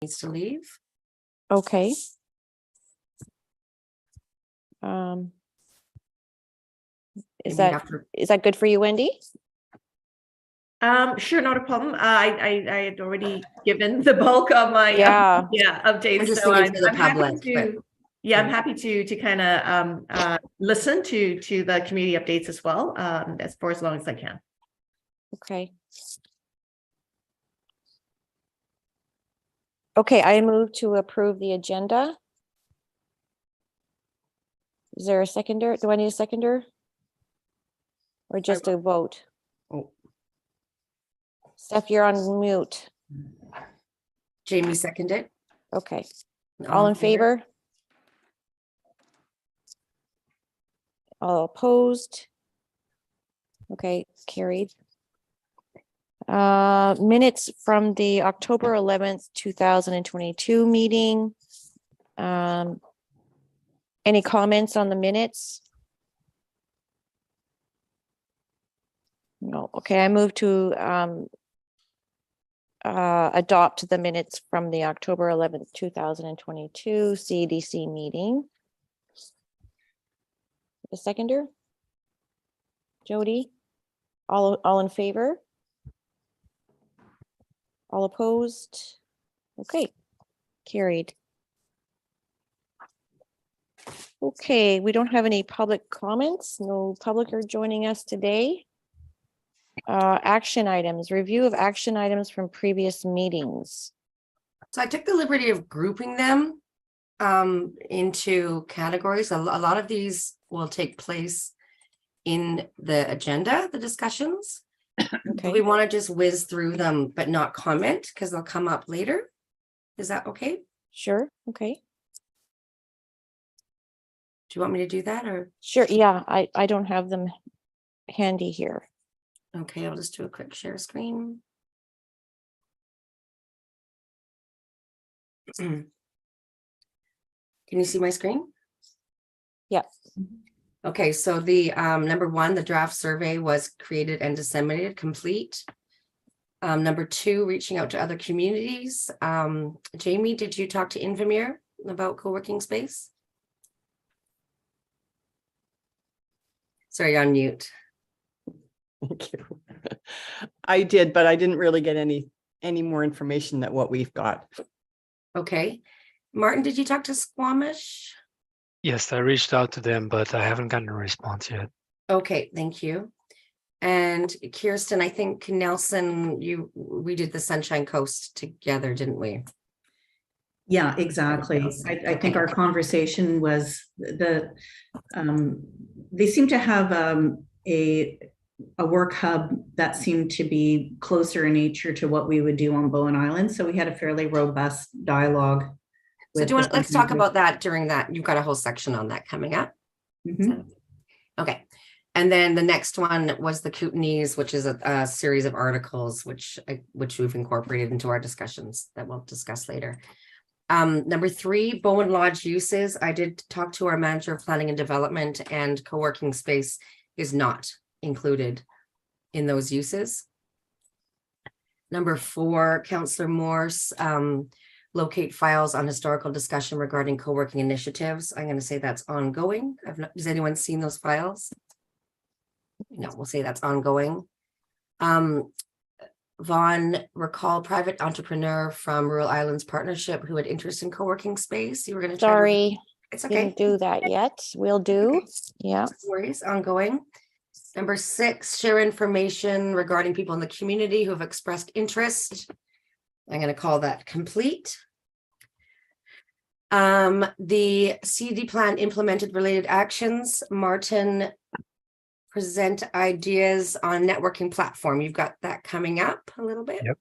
needs to leave. Okay. Is that good for you, Wendy? Sure, not a problem. I had already given the bulk of my updates. I'm just So thinking for the I'm happy public, to, I'm happy to kind of listen to the community updates as well, for as long as I can. Okay. Okay, I move to approve the agenda. Is there a seconder? Do I need a seconder? Or just a vote? Oh. Steph, you're on mute. Jamie seconded. Okay. All in favor? All opposed? Okay, carried. Minutes from the October 11th, 2022 meeting. Any comments on the minutes? No. Okay, I move to adopt the minutes from the October 11th, 2022 CEDC meeting. A seconder? Jody? All in favor? All opposed? Okay, carried. Okay, we don't have any public comments. No public are joining us today. Action items, review of action items from previous meetings. So I took the liberty of grouping them into categories. A lot of these will take place in the agenda, the discussions. Okay. We want to just whiz through them, but not comment because they'll come up later. Is that okay? Sure. Okay. Do you want me to do that or? Sure. Yeah, I don't have them handy here. Okay, I'll just do a quick share screen. Can you see my screen? Yeah. Okay, so the number one, the draft survey was created and disseminated, complete. Number two, reaching out to other communities. Jamie, did you talk to Invamere about co-working space? Sorry, you're on mute. Thank you. I did, but I didn't really get any more information than what we've got. Okay. Martin, did you talk to Squamish? Yes, I reached out to them, but I haven't gotten a response yet. Okay, thank you. And Kiersten, I think Nelson, we did the Sunshine Coast together, didn't we? Yeah, exactly. I think our conversation was they seem to have a work hub that seemed to be closer in nature to what we would do on Bowen Island. So we had a fairly robust dialogue. So let's talk about that during that. You've got a whole section on that coming up. Mm-hmm. Okay. And then the next one was the Kootenays, which is a series of articles, which we've incorporated into our discussions that we'll discuss later. Number three, Bowen Lodge uses. I did talk to our manager of planning and development, and co-working space is not included in those uses. Number four, Councillor Morse, locate files on historical discussion regarding co-working initiatives. I'm going to say that's ongoing. Has anyone seen those files? No, we'll say that's ongoing. Vaune, recall private entrepreneur from Rural Islands Partnership who had interest in co-working space. You were going to Sorry, it's okay. Didn't do that yet. We'll do. Okay. Yeah. No worries, ongoing. Number six, share information regarding people in the community who have expressed interest. I'm going to call that complete. The CD plan implemented related actions. Martin, present ideas on networking platform. You've got that coming up a little bit. Yep.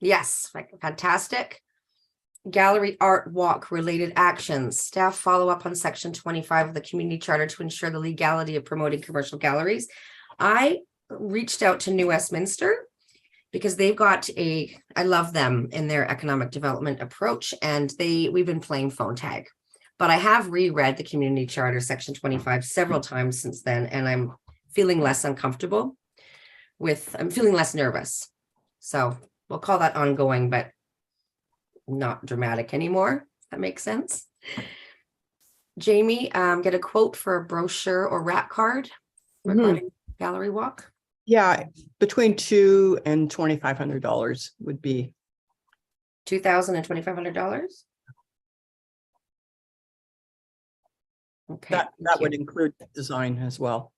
Yes, fantastic. Gallery art walk related actions. Staff follow up on section 25 of the community charter to ensure the legality of promoting commercial galleries. I reached out to New Westminster because they've got I love them in their economic development approach, and we've been playing phone tag. But I have reread the community charter section 25 several times since then, and I'm feeling less uncomfortable I'm feeling less nervous. So we'll call that ongoing, but not dramatic anymore. That makes sense. Jamie, get a quote for a brochure or wrap card regarding gallery walk. Yeah, between $200 and $2,500 would be. $2,000 and $2,500. Okay. That thank would you. include design as well.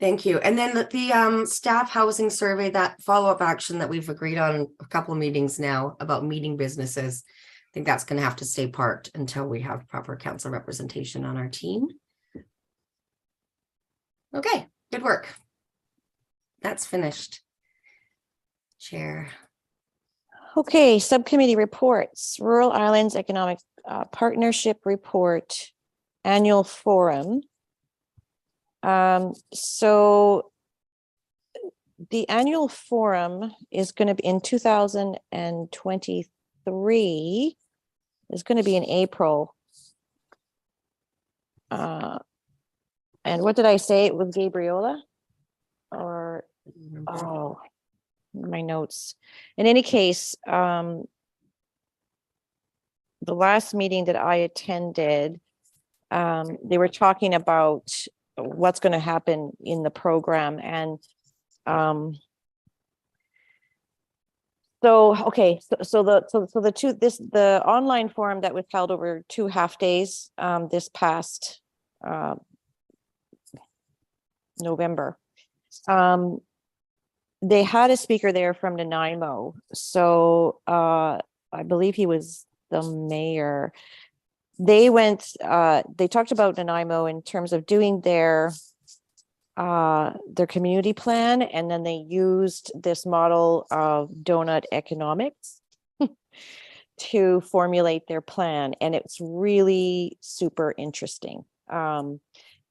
Thank you. And then the staff housing survey, that follow-up action that we've agreed on a couple of meetings now about meeting businesses. I think that's going to have to stay parked until we have proper council representation on our team. Okay, good work. That's finished. Chair. Okay, subcommittee reports, Rural Islands Economic Partnership Report, Annual Forum. So the annual forum is going to be in 2023, is going to be in April. And what did I say? It was Gabriola? Or, oh, my notes. In any case, the last meeting that I attended, they were talking about what's going to happen in the program. And the online forum that was held over 2 half days this past November, they had a speaker there from Nanaimo. So I believe he was the mayor. They talked about Nanaimo in terms of doing their community plan, and then they used this model of donut economics to formulate their plan. And it's really super interesting.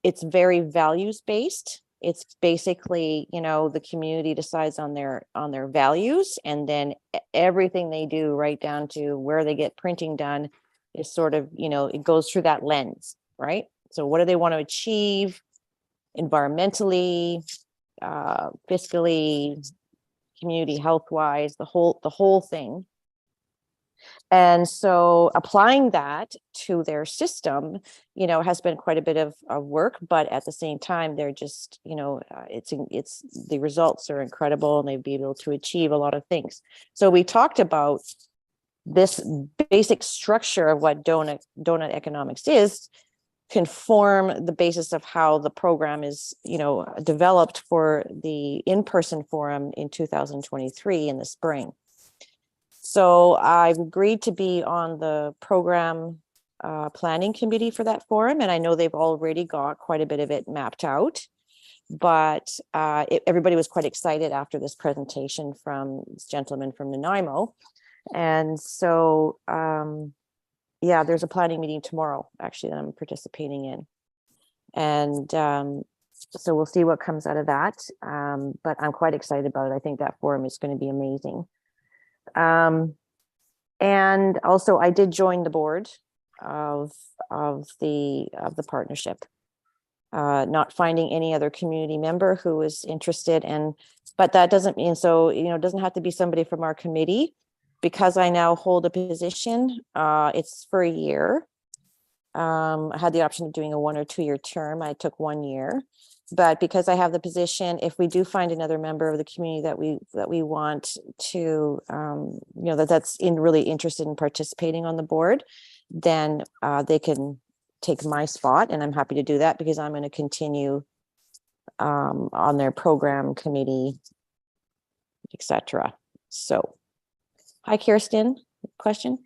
It's very values based. It's basically, the community decides on their values, and then everything they do right down to where they get printing done is sort of, it goes through that lens, right? So what do they want to achieve environmentally, fiscally, community health wise, the whole thing. And so applying that to their system, has been quite a bit of work, but at the same time, they're just, it's the results are incredible, and they'd be able to achieve a lot of things. So we talked about this basic structure of what donut economics is, can form the basis of how the program is, developed for the in-person forum in 2023 in the spring. So I've agreed to be on the program planning committee for that forum, and I know they've already got quite a bit of it mapped out. But everybody was quite excited after this presentation from this gentleman from Nanaimo. And so, there's a planning meeting tomorrow, actually, that I'm participating in. And so we'll see what comes out of that. But I'm quite excited about it. I think that forum is going to be amazing. And also I did join the board of the partnership, not finding any other community member who was interested. But that doesn't mean, so, it doesn't have to be somebody from our committee. Because I now hold a position, it's for a year. I had the option of doing a 1 or 2 year term. I took 1 year, but because I have the position, if we do find another member of the community that we want to, that's really interested in participating on the board, then they can take my spot, and I'm happy to do that because I'm going to continue on their program committee, etc. So. Hi, Kiersten, question?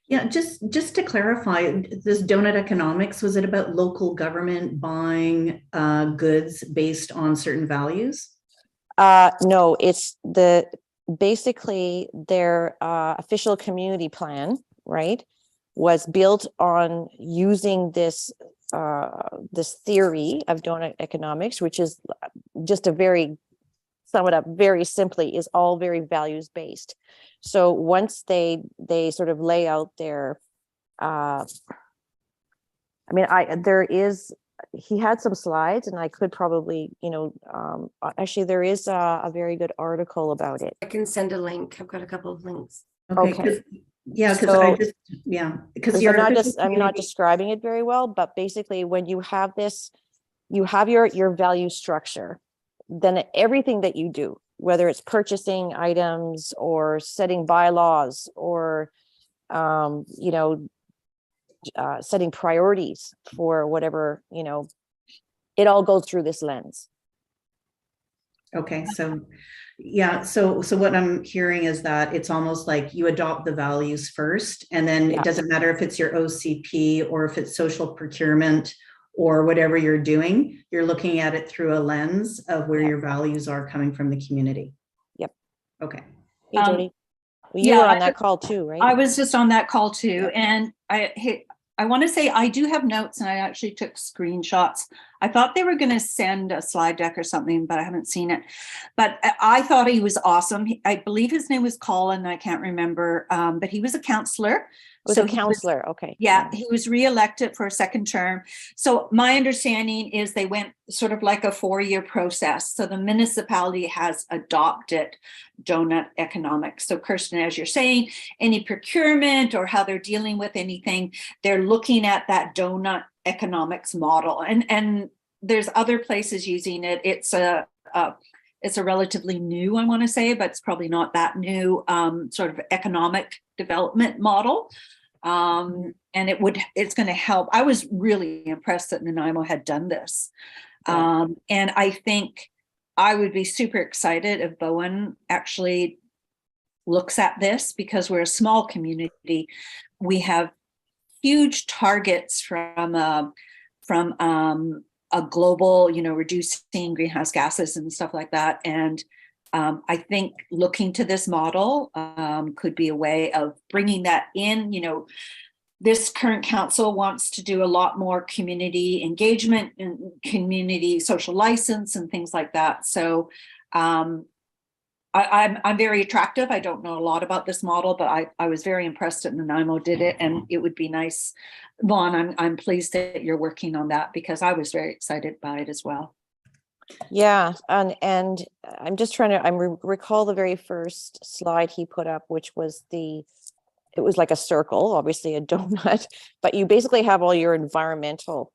Yeah, just to clarify, this donut economics, was it about local government buying goods based on certain values? No, it's basically their official community plan, right, was built on using this theory of donut economics, which is just sum it up very simply, is all very values based. So once they sort of lay out their, he had some slides, and I could probably, actually there is a very good article about it. I can send a link. I've got a couple of links. Okay. Yeah, because So- because the I'm not artificial I'm not community- describing it very well, but basically when you have this, you have your value structure, then everything that you do, whether it's purchasing items or setting bylaws or, you know, setting priorities for whatever, you know, it all goes through this lens. Okay, so yeah, so what I'm hearing is that it's almost like you adopt the values first, and then Yeah. it doesn't matter if it's your OCP or if it's social procurement or whatever you're doing, you're looking at it through a lens of where Yeah. your values are coming from the community. Yep. Okay. Hey, Um, Jody. Well, you yeah, were on that call too, right? I was just on that call too, and I want to say I do have notes, and I actually took screenshots. I thought they were going to send a slide deck or something, but I haven't seen it. But I thought he was awesome. I believe his name was Colin. I can't remember, but he was a counselor. Was So a he counselor, okay. Yeah, he was reelected for a second term. So my understanding is they went sort of like a 4-year process. So the municipality has adopted donut economics. So Kiersten, as you're saying, any procurement or how they're dealing with anything, they're looking at that donut economics model. And there's other places using it. It's a relatively new, I want to say, but it's probably not that new sort of economic development model. And it's going to help. I was really impressed that Nanaimo had done this. Yeah. And I think I would be super excited if Bowen actually looks at this, because we're a small community. We have huge targets from a global, reducing greenhouse gases and stuff like that. And I think looking to this model could be a way of bringing that in. This current council wants to do a lot more community engagement and community social license and things like that. So I'm very attractive. I don't know a lot about this model, but I was very impressed that Nanaimo did it, and it would be nice. Vaune, I'm pleased that you're working on that, because I was very excited by it as well. Yeah, and I'm just trying to recall the very first slide he put up, which was it was like a circle, obviously a donut, but you basically have all your environmental,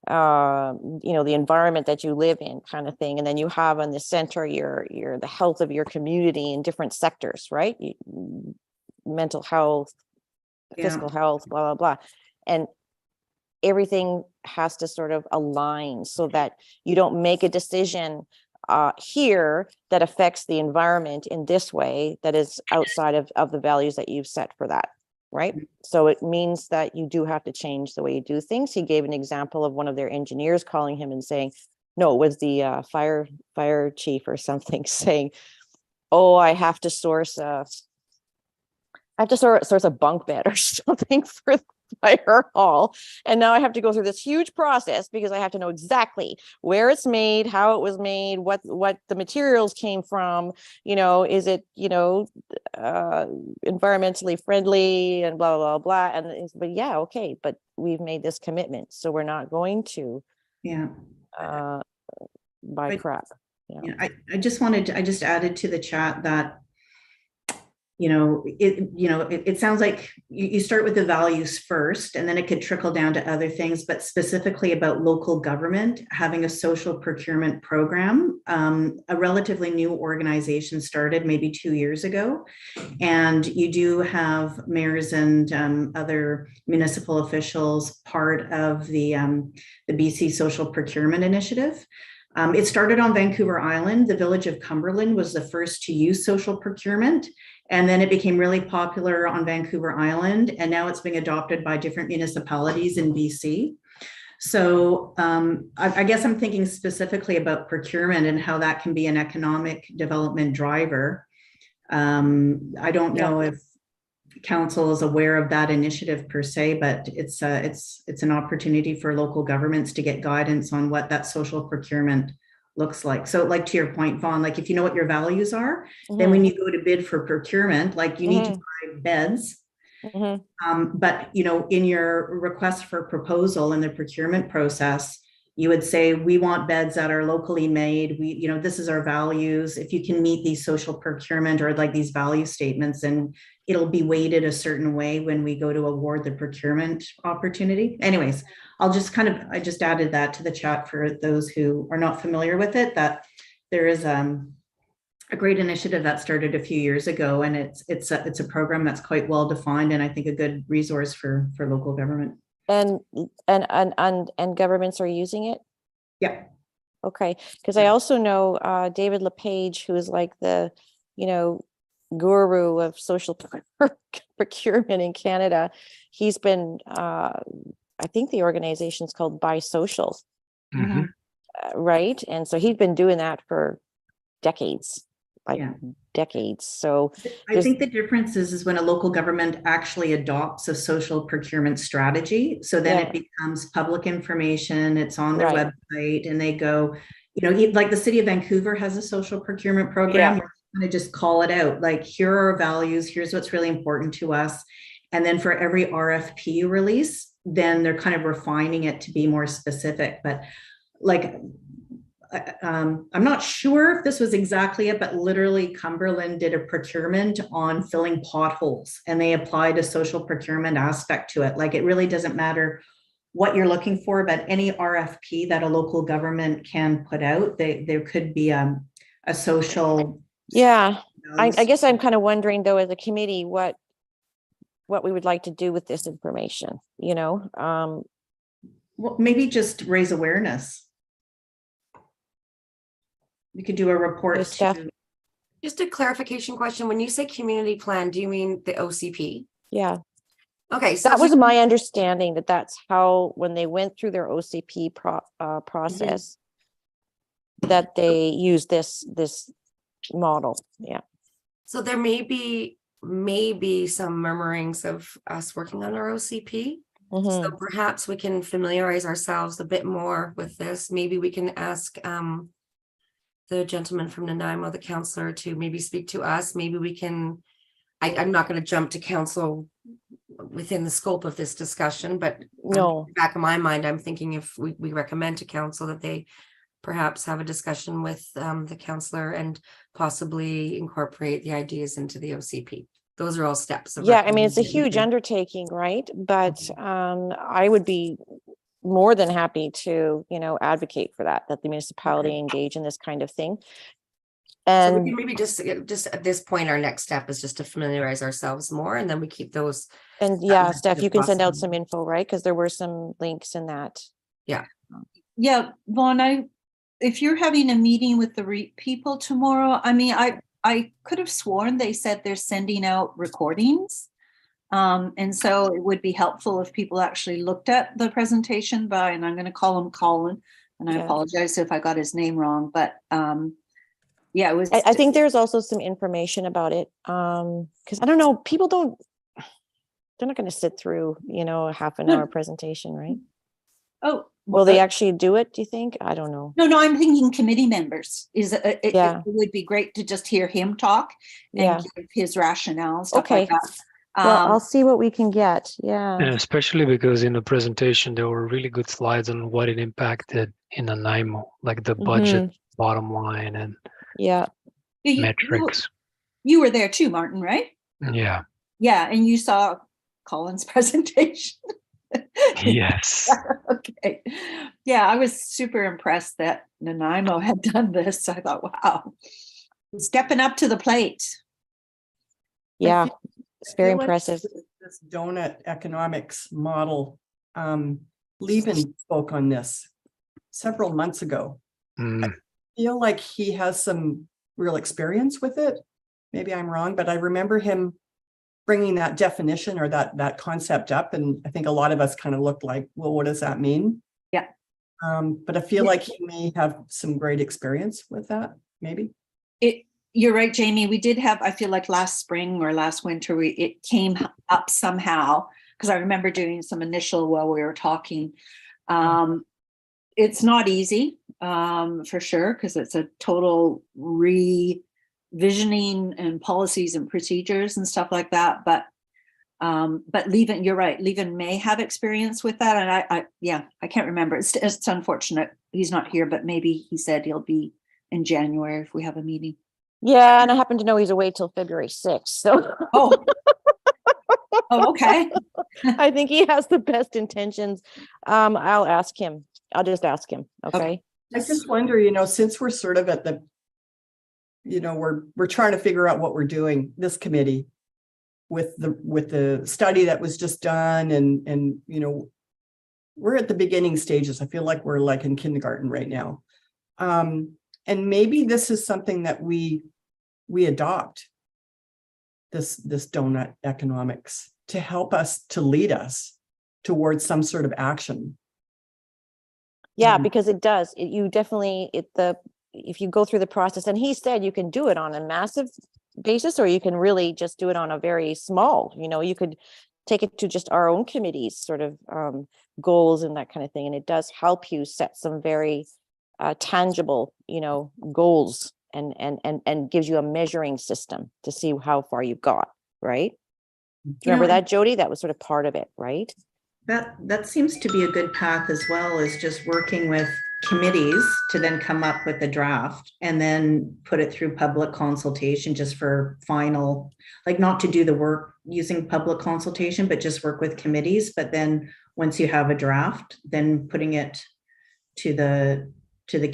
the environment that you live in kind of thing. And then you have in the center, the health of your community in different sectors, right? Mental health, physical health, blah, blah, blah. And everything has to sort of align so that you don't make a decision here that affects the environment in this way that is outside of the values that you've set for that, right? So it means that you do have to change the way you do things. He gave an example of one of their engineers calling him and saying, no, it was the fire chief or something, saying, oh, I have to source a bunk bed or something for the fire hall. And now I have to go through this huge process because I have to know exactly where it's made, how it was made, what the materials came from, is it, environmentally friendly and blah, blah, blah. But yeah, okay, but we've made this commitment, so we're not going to buy crap. Yeah, I just added to the chat that it sounds like you start with the values first, and then it could trickle down to other things, but specifically about local government having a social procurement program. A relatively new organization started maybe 2 years ago, and you do have mayors and other municipal officials part of the BC Social Procurement Initiative. It started on Vancouver Island. The village of Cumberland was the first to use social procurement. And then it became really popular on Vancouver Island. And now it's being adopted by different municipalities in BC. So I guess I'm thinking specifically about procurement and how that can be an economic development driver. I don't know if council is aware of that initiative per se, but it's an opportunity for local governments to get guidance on what that social procurement looks like. So like to your point, Vaune, like if you know what your values are, then when you go to bid for procurement, like you need to buy beds. But in your request for proposal in the procurement process, you would say, we want beds that are locally made. This is our values. If you can meet these social procurement or like these value statements, then it'll be weighted a certain way when we go to award the procurement opportunity. Anyways, I just added that to the chat for those who are not familiar with it, that there is a great initiative that started a few years ago, and it's a program that's quite well defined, and I think a good resource for local government. And governments are using it? Yeah. Okay, because I also know David LePage, who is like the, guru of social procurement in Canada. He's been, I think the organization's called Buy Social, Mhm. right? And so he's been doing that for decades, Yeah. decades. So I think the difference is when a local government actually adopts a social procurement strategy. So then it becomes public information, it's on their website, and they go, like the city of Vancouver has a social procurement program. We're going to just call it out. Like, here are our values, here's what's really important to us. And then for every RFP release, then they're kind of refining it to be more specific. But like, I'm not sure if this was exactly it, but literally Cumberland did a procurement on filling potholes, and they applied a social procurement aspect to it. Like, it really doesn't matter what you're looking for, but any RFP that a local government can put out, there could be a social. Yeah, I guess I'm kind of wondering though, as a committee, what we would like to do with this information, Well, maybe just raise awareness. We could do a report. Stef? Just a clarification question. When you say community plan, do you mean the OCP? Yeah. Okay. So That was my understanding, that's how, when they went through their OCP process, that they used this model. Yeah. So there may be some murmurings of us working on our OCP. So perhaps we can familiarize ourselves a bit more with this. Maybe we can ask the gentleman from Nanaimo, the counselor, to maybe speak to us. Maybe we can, I'm not going to jump to council within the scope of this discussion, but No. back of my mind, I'm thinking if we recommend to council that they perhaps have a discussion with the counselor and possibly incorporate the ideas into the OCP. Those are all steps. Yeah, I mean, it's a huge undertaking, right? But I would be more than happy to, advocate for that the municipality engage in this kind of thing. And so And we can maybe just at this point, our next step is just to familiarize ourselves more, and then we keep those. And Steph, you can send out some info, right? Because there were some links in that. Yeah. Yeah, Vaune, if you're having a meeting with the RIEP people tomorrow, I mean, I could have sworn they said they're sending out recordings. And so it would be helpful if people actually looked at the presentation and I'm going to call him Colin, and I apologize if I got his name wrong, but it was. I think there's also some information about it. Because I don't know, they're not going to sit through, a half an hour presentation, right? Oh, will they actually do it, do you think? I don't know. No, I'm thinking committee members. It would be great to just hear him talk and give his rationale, stuff like that. Well, I'll see what we can get. Yeah. And especially because in the presentation, there were really good slides on what it impacted in Nanaimo, like the budget, bottom line, and metrics. You were there too, Martin, right? Yeah. Yeah, and you saw Colin's presentation. Yes. Okay. Yeah, I was super impressed that Nanaimo had done this. I thought, wow, stepping up to the plate. Yeah, it's very impressive. This donut economics model, Levin spoke on this several months ago. I feel like he has some real experience with it. Maybe I'm wrong, but I remember him bringing that definition or that concept up, and I think a lot of us kind of looked like, well, what does that mean? Yeah. But I feel like he may have some great experience with that, maybe. You're right, Jamie. We did have, I feel like last spring or last winter, it came up somehow, because I remember doing some initial while we were talking. It's not easy, for sure, because it's a total revisioning and policies and procedures and stuff like that. But Levin, you're right. Levin may have experience with that, and I can't remember. It's unfortunate he's not here, but maybe he said he'll be in January if we have a meeting. Yeah, and I happen to know he's away till February 6th. So Oh, okay. I think he has the best intentions. I'll ask him. I'll just ask him. Okay. I just wonder, since we're sort of at the, we're trying to figure out what we're doing, this committee, with the study that was just done, and we're at the beginning stages. I feel like we're like in kindergarten right now. And maybe this is something that we adopt, this donut economics, to help us, to lead us towards some sort of action. Yeah, because it does. If you go through the process, and he said you can do it on a massive basis, or you can really just do it on a very small, you could take it to just our own committee's sort of goals and that kind of thing. And it does help you set some very tangible, goals, and gives you a measuring system to see how far you've got, right? Do you remember that, Jody? That was sort of part of it, right? That seems to be a good path as well, as just working with committees to then come up with a draft and then put it through public consultation just for final, like not to do the work using public consultation, but just work with committees. But then once you have a draft, then putting it to the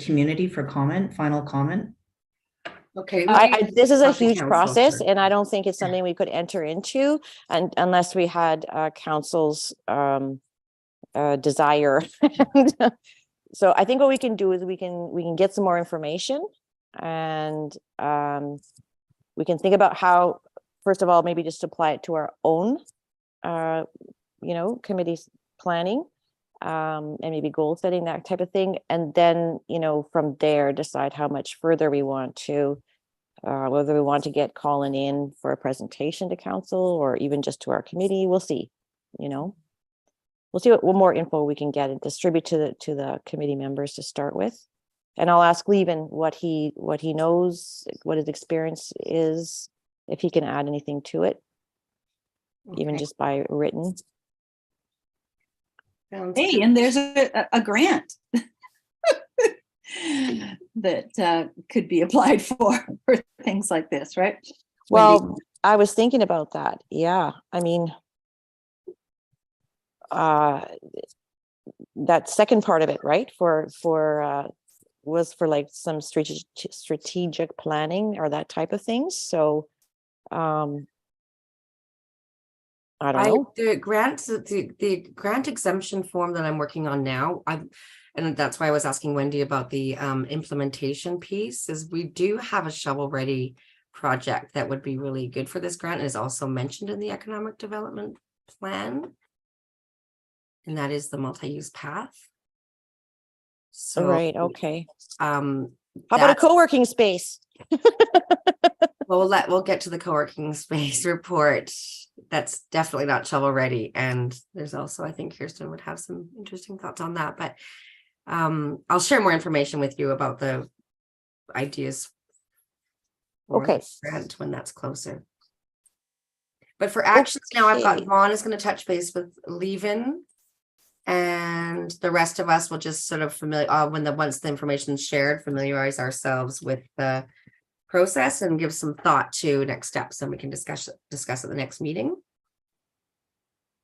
community for comment, final comment. Okay. This is a Talk to huge council process, first. and I don't think it's something we could enter into unless we had council's desire. So I think what we can do is we can get some more information, and we can think about how, first of all, maybe just apply it to our own, committee's planning, and maybe goal setting, that type of thing. And then, from there, decide how much further we want to, whether we want to get Colin in for a presentation to council or even just to our committee. We'll see, we'll see what more info we can get and distribute to the committee members to start with. And I'll ask Lieven what he knows, what his experience is, if he can add anything to it, even just by written. Hey, and there's a grant that could be applied for things like this, right? Well, I was thinking about that. Yeah, I mean, that second part of it, right? Was for like some strategic planning or that type of things. So, I don't know. The grant exemption form that I'm working on now, and that's why I was asking Wendy about the implementation piece, is we do have a shovel-ready project that would be really good for this grant, and is also mentioned in the economic development plan. And that is the multi-use path. So, right, okay. How How about a co-working space? we'll get to the co-working space report. That's definitely not shovel ready. And there's also, I think Kiersten would have some interesting thoughts on that, but I'll share more information with you about the ideas. Okay. Grant when that's closer. But for actions now, I've got Vaune is going to touch base with Lieven, and the rest of us will just sort of once the information is shared, familiarize ourselves with the process and give some thought to next steps, and we can discuss at the next meeting.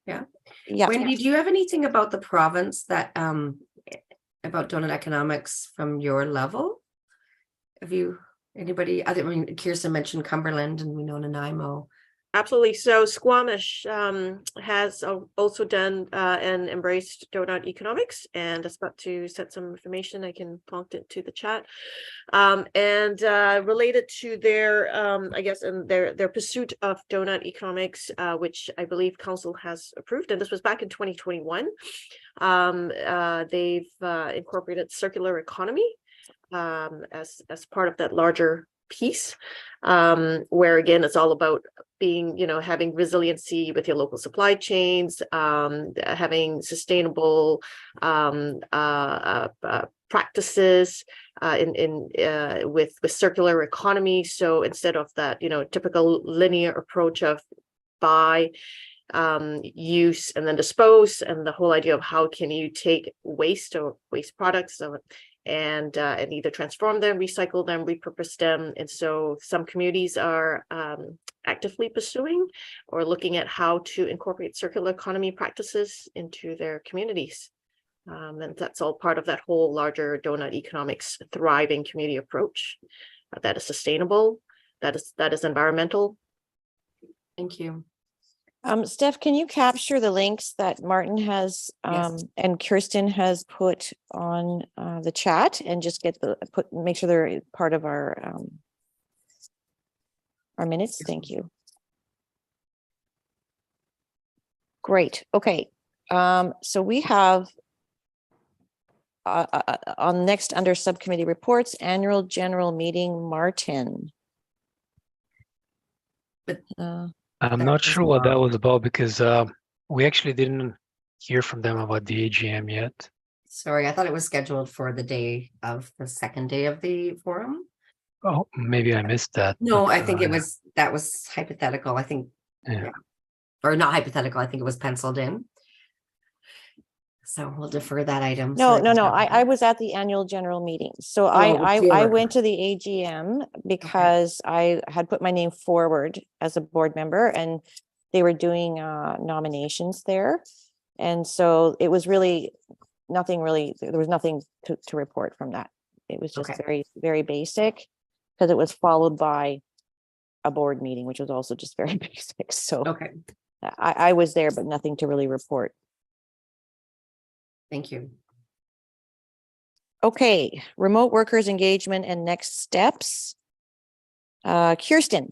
Yeah. Wendy, do you have anything about the province that about donut economics from your level? Have you anybody other? I mean, Kiersten mentioned Cumberland, and we know Nanaimo. Absolutely. So Squamish has also done and embraced donut economics, and is about to set some information. I can plonk it to the chat. And related to their, I guess, and their pursuit of donut economics, which I believe council has approved, and this was back in 2021. They've incorporated circular economy as part of that larger piece, where again it's all about being, having resiliency with your local supply chains, having sustainable practices with circular economy. So instead of that, typical linear approach of buy, use, and then dispose, and the whole idea of how can you take waste or waste products, so and either transform them, recycle them, repurpose them. And so some communities are actively pursuing or looking at how to incorporate circular economy practices into their communities. And that's all part of that whole larger donut economics thriving community approach that is sustainable, that is environmental. Thank you. Steph, can you capture the links that Martin has Yes. and Kiersten has put on the chat and just make sure they're part of our minutes? Thank you. Great. Okay. So we have on next under subcommittee reports, annual general meeting, Martin. But I'm That not was sure what that not- was about because we actually didn't hear from them about the AGM yet. Sorry, I thought it was scheduled for the day of the second day of the forum. Oh, maybe I missed that. No, but, I think that was hypothetical. I think, yeah. or not hypothetical. I think it was penciled in. So we'll defer that item. No, So no, no. it's- I was at the annual general meeting. So but you I were- went to the AGM because I had put my name forward as a board member and they were doing nominations there. And so it was really nothing there was nothing to report from that. It was just Okay. very, very basic because it was followed by a board meeting, which was also just very basic. So Okay, I was there, but nothing to really report. thank you. Okay, remote workers engagement and next steps. Kiersten.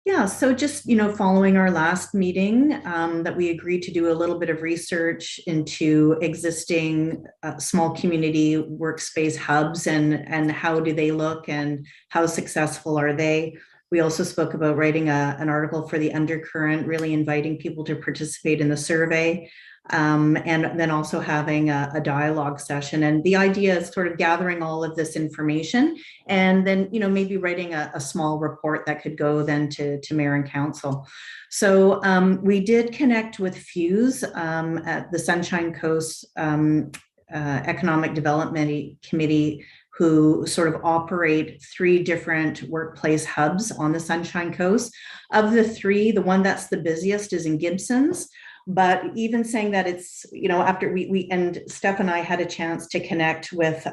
Yeah, so just, following our last meeting, that we agreed to do a little bit of research into existing small community workspace hubs and how do they look and how successful are they. We also spoke about writing an article for the Undercurrent, really inviting people to participate in the survey. And then also having a dialogue session. And the idea is sort of gathering all of this information and then, maybe writing a small report that could go then to mayor and council. So we did connect with Fuse at the Sunshine Coast Economic Development Committee, who sort of operate 3 different workplace hubs on the Sunshine Coast. Of the 3, the one that's the busiest is in Gibson's. But even saying that it's, after we and Steph and I had a chance to connect with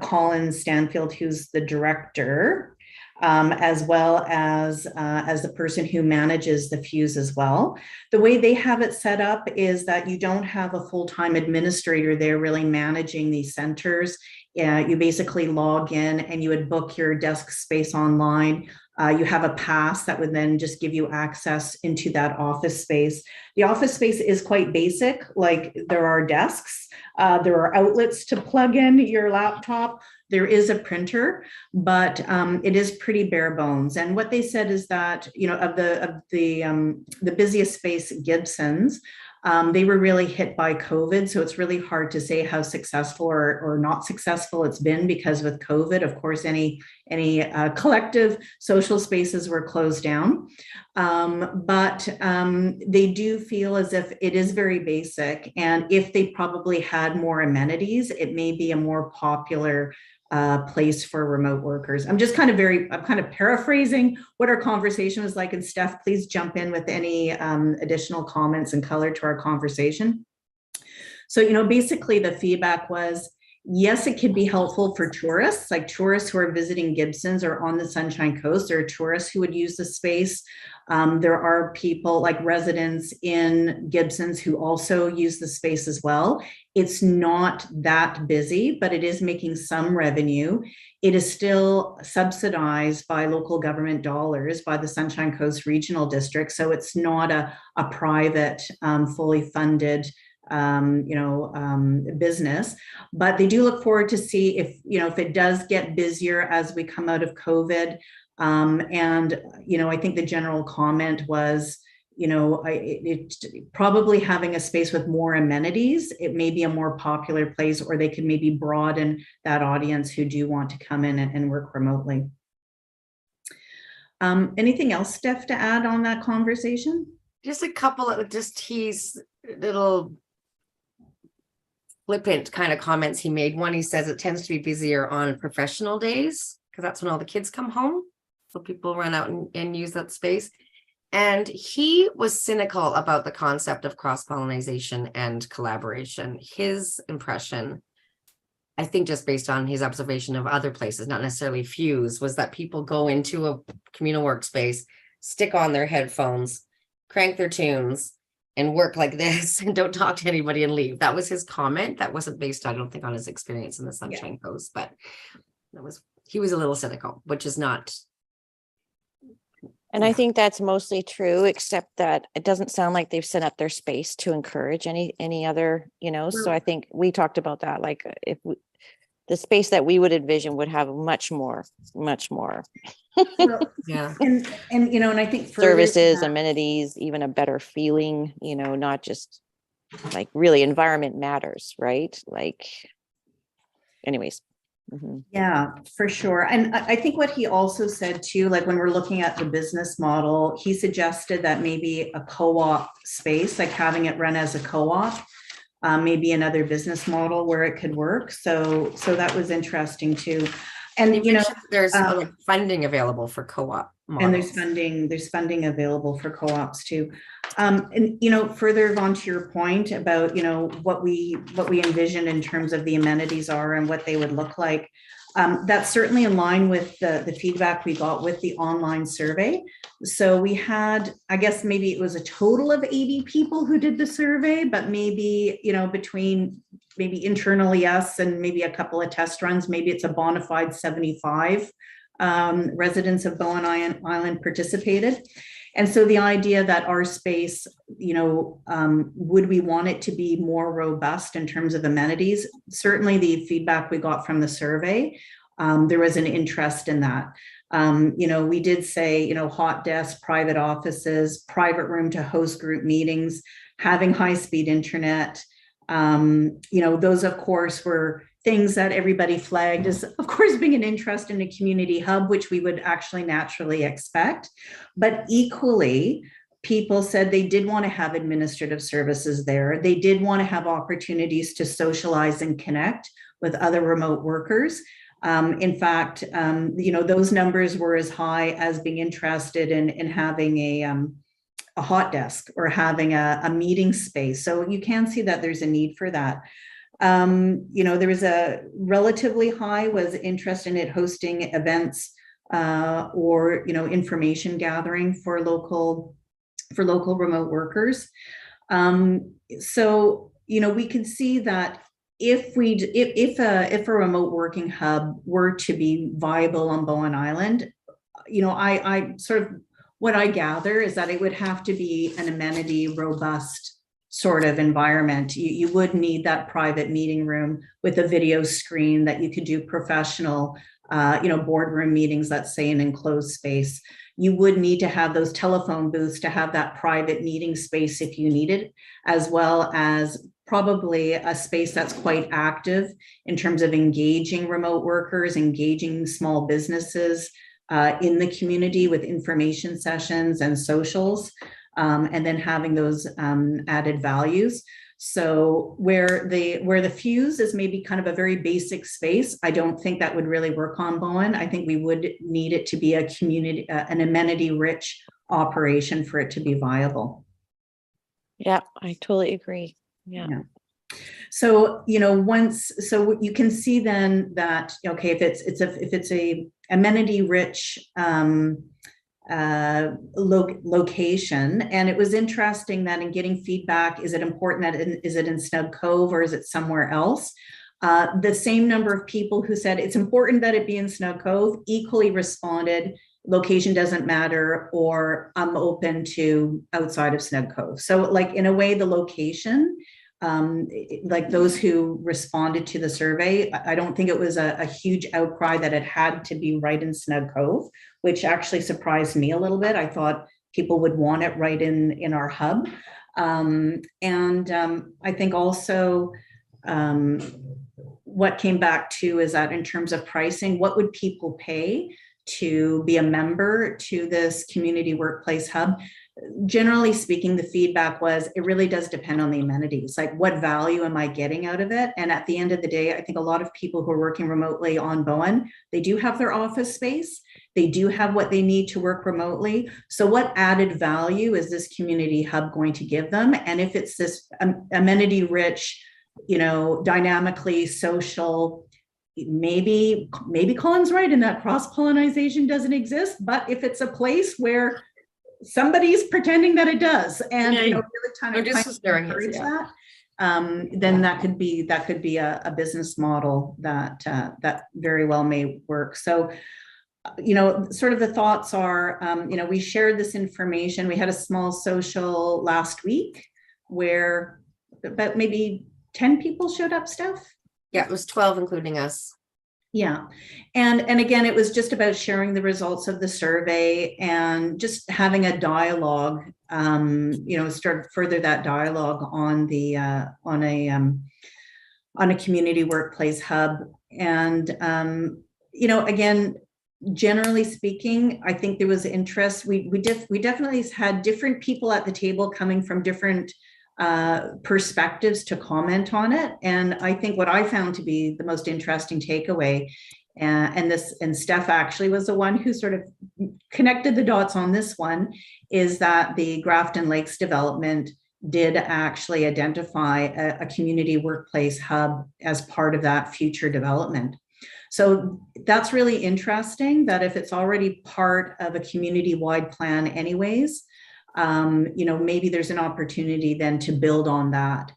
Colin Stanfield, who's the director, as well as the person who manages the Fuse as well. The way they have it set up is that you don't have a full-time administrator there really managing these centers. You basically log in and you would book your desk space online. You have a pass that would then just give you access into that office space. The office space is quite basic, like there are desks, there are outlets to plug in your laptop, there is a printer, but it is pretty bare bones. And what they said is that, of the busiest space, Gibson's, they were really hit by COVID. So it's really hard to say how successful or not successful it's been, because with COVID, of course, any collective social spaces were closed down. But they do feel as if it is very basic. And if they probably had more amenities, it may be a more popular place for remote workers. I'm kind of paraphrasing what our conversation was like. And Steph, please jump in with any additional comments and color to our conversation. So, basically the feedback was, yes, it could be helpful for tourists, like tourists who are visiting Gibson's or on the Sunshine Coast. There are tourists who would use the space. There are people like residents in Gibson's who also use the space as well. It's not that busy, but it is making some revenue. It is still subsidized by local government dollars by the Sunshine Coast Regional District. So it's not a private, fully funded business, but they do look forward to see if it does get busier as we come out of COVID. And I think the general comment was, probably having a space with more amenities, it may be a more popular place, or they could maybe broaden that audience who do want to come in and work remotely. Anything else, Steph, to add on that conversation? Just a couple of he's little flippant kind of comments he made. One, he says it tends to be busier on professional days because that's when all the kids come home. So people run out and use that space. And he was cynical about the concept of cross-pollination and collaboration. His impression, I think just based on his observation of other places, not necessarily Fuse, was that people go into a communal workspace, stick on their headphones, crank their tunes, and work like this and don't talk to anybody and leave. That was his comment. That wasn't based, I don't think, on his experience in the Sunshine Coast, but he was a little cynical, which is not. And I think that's mostly true, except that it doesn't sound like they've set up their space to encourage any other, so I think we talked about that, like the space that we would envision would have much more. Well, Yeah. and and I think further to Services, that- amenities, even a better feeling, not just like really environment matters, right? Like, anyways. Mm-hmm. Yeah, for sure. And I think what he also said too, like when we're looking at the business model, he suggested that maybe a co-op space, like having it run as a co-op, maybe another business model where it could work. So that was interesting too. And there's funding available for co-op models. And there's funding available for co-ops too. And further on to your point about what we envision in terms of the amenities are and what they would look like. That's certainly in line with the feedback we got with the online survey. So we had, I guess maybe it was a total of 80 people who did the survey, but maybe between maybe internally us and maybe a couple of test runs, maybe it's a bona fide 75 residents of Bowen Island participated. And so the idea that our space, would we want it to be more robust in terms of amenities? Certainly the feedback we got from the survey, there was an interest in that. We did say, hot desks, private offices, private room to host group meetings, having high-speed internet. Those of course were things that everybody flagged as, of course, being an interest in a community hub, which we would actually naturally expect. But equally, people said they did want to have administrative services there. They did want to have opportunities to socialize and connect with other remote workers. In fact, those numbers were as high as being interested in having a hot desk or having a meeting space. So you can see that there's a need for that. There was a relatively high was interest in it hosting events or information gathering for local remote workers. So we could see that if a remote working hub were to be viable on Bowen Island, I sort of what I gather is that it would have to be an amenity robust sort of environment. You would need that private meeting room with a video screen that you could do professional, boardroom meetings, let's say in enclosed space. You would need to have those telephone booths to have that private meeting space if you needed, as well as probably a space that's quite active in terms of engaging remote workers, engaging small businesses in the community with information sessions and socials. And then having those added values. So where the Fuse is maybe kind of a very basic space, I don't think that would really work on Bowen. I think we would need it to be a community, an amenity-rich operation for it to be viable. Yeah, I totally agree. Yeah. So so you can see then that if it's a amenity-rich location. And it was interesting that in getting feedback, is it important that is it in Snug Cove or is it somewhere else? The same number of people who said it's important that it be in Snug Cove equally responded, location doesn't matter, or I'm open to outside of Snug Cove. So like in a way, the location, like those who responded to the survey, I don't think it was a huge outcry that it had to be right in Snug Cove, which actually surprised me a little bit. I thought people would want it right in our hub. I think also what came back to is that in terms of pricing, what would people pay to be a member to this community workplace hub? generally speaking, the feedback was it really does depend on the amenities. Like, what value am I getting out of it? And at the end of the day, I think a lot of people who are working remotely on Bowen, they do have their office space. They do have what they need to work remotely. So what added value is this community hub going to give them? And if it's this amenity rich, dynamically social, maybe Colin's right in that cross-pollination doesn't exist, but if it's a place where somebody's pretending that it does, and really kind of encourage that, then that could be a business model that very well may work. So, sort of the thoughts are, we shared this information. We had a small social last week where about maybe 10 people showed up, Stef? Yeah, it was 12, including us. Yeah. And again, it was just about sharing the results of the survey and just having a dialogue, start further that dialogue on the on a community workplace hub. And again, generally speaking, I think there was interest. We definitely had different people at the table coming from different perspectives to comment on it. And I think what I found to be the most interesting takeaway, and Stef actually was the one who sort of connected the dots on this one, is that the Grafton Lakes development did actually identify a community workplace hub as part of that future development. So that's really interesting, that if it's already part of a community-wide plan anyways, maybe there's an opportunity then to build on that.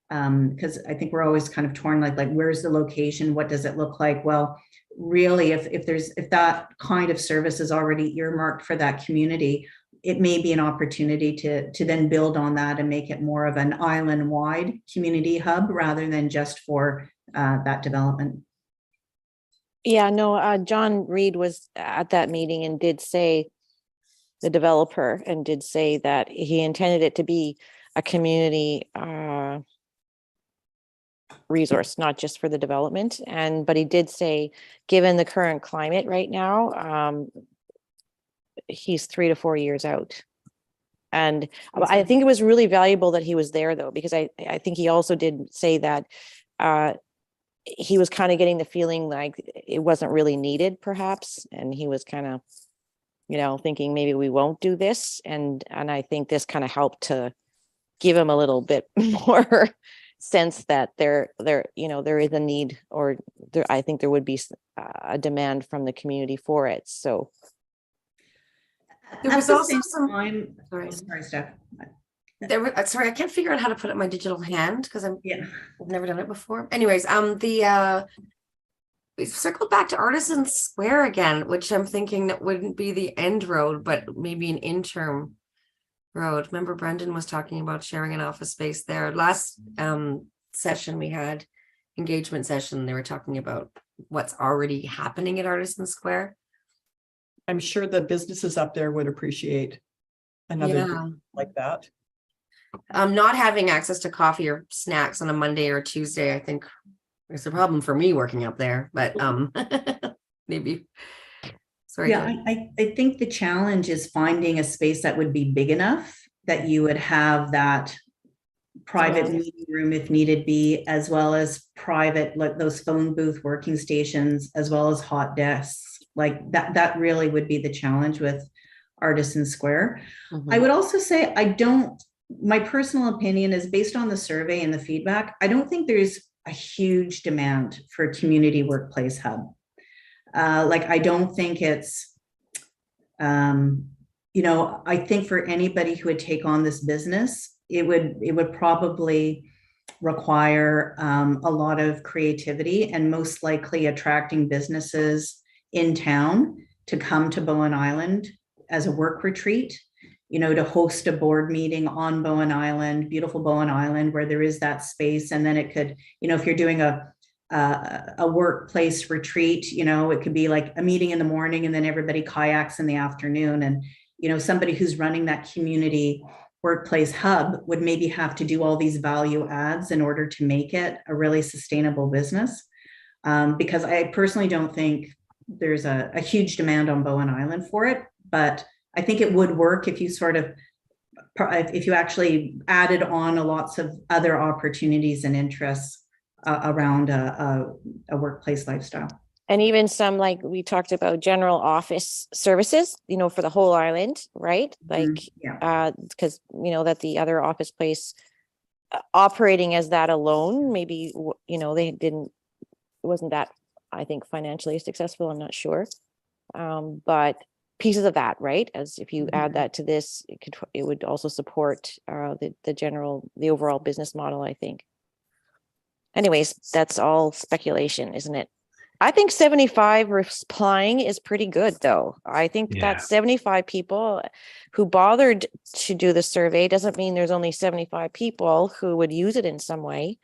Because I think we're always kind of torn, like where's the location? What does it look like? Well, really, if that kind of service is already earmarked for that community, it may be an opportunity to then build on that and make it more of an island-wide community hub rather than just for that development. Yeah, no, John Reed was at that meeting and did say, the developer, and did say that he intended it to be a community resource, not just for the development. But he did say, given the current climate right now, he's 3 to 4 years out. And I think it was really valuable that he was there, though, because I think he also did say that he was kind of getting the feeling like it wasn't really needed, perhaps, and he was kind of thinking maybe we won't do this. And I think this kind of helped to give him a little bit more sense that there is a need, or I think there would be a demand from the community for it. So there was also some. Sorry, Steph. Sorry, I can't figure out how to put up my digital hand because I've never done it before. Anyways, we circled back to Artisan Square again, which I'm thinking that wouldn't be the end road, but maybe an interim road. Remember, Brendan was talking about sharing an office space there. Last session we had, engagement session, they were talking about what's already happening at Artisan Square. I'm sure the businesses up there would appreciate another like that. Not having access to coffee or snacks on a Monday or Tuesday, I think, it's a problem for me working up there, but maybe. Sorry. Yeah, I think the challenge is finding a space that would be big enough that you would have that private meeting room if needed be, as well as private, like those phone booth working stations, as well as hot desks. Like that really would be the challenge with Artisan Square. I would also say, my personal opinion is, based on the survey and the feedback, I don't think there's a huge demand for a community workplace hub. I don't think it's, I think for anybody who would take on this business, it would probably require a lot of creativity, and most likely attracting businesses in town to come to Bowen Island as a work retreat, to host a board meeting on Bowen Island, beautiful Bowen Island, where there is that space. And then it could, if you're doing a workplace retreat, it could be like a meeting in the morning and then everybody kayaks in the afternoon. And, somebody who's running that community workplace hub would maybe have to do all these value adds in order to make it a really sustainable business. Because I personally don't think there's a huge demand on Bowen Island for it, but I think it would work if you sort of if you actually added on lots of other opportunities and interests around a workplace lifestyle. And even some, like we talked about, general office services, you know, for the whole island, right? Like, because, you know, that the other office place operating as that alone, maybe, you know, it wasn't that, I think, financially successful. I'm not sure. But pieces of that, right? As if you add that to this, it would also support the overall business model, I think. Anyways, that's all speculation, isn't it? I think 75 replying is pretty good, though. I think that 75 people who bothered to do the survey doesn't mean there's only 75 people who would use it in some way.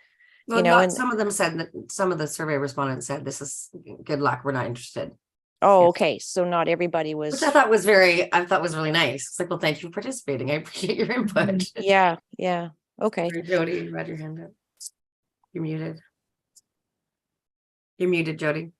Well, you know, and some of them said that some of the survey respondents said, this is good luck, we're not interested. oh, okay. So not everybody was. Which I thought was really nice. It's like, well, thank you for participating. I appreciate your input. Yeah. Okay. Sorry, Jody, you had your hand up. You're muted. You're muted, Jody.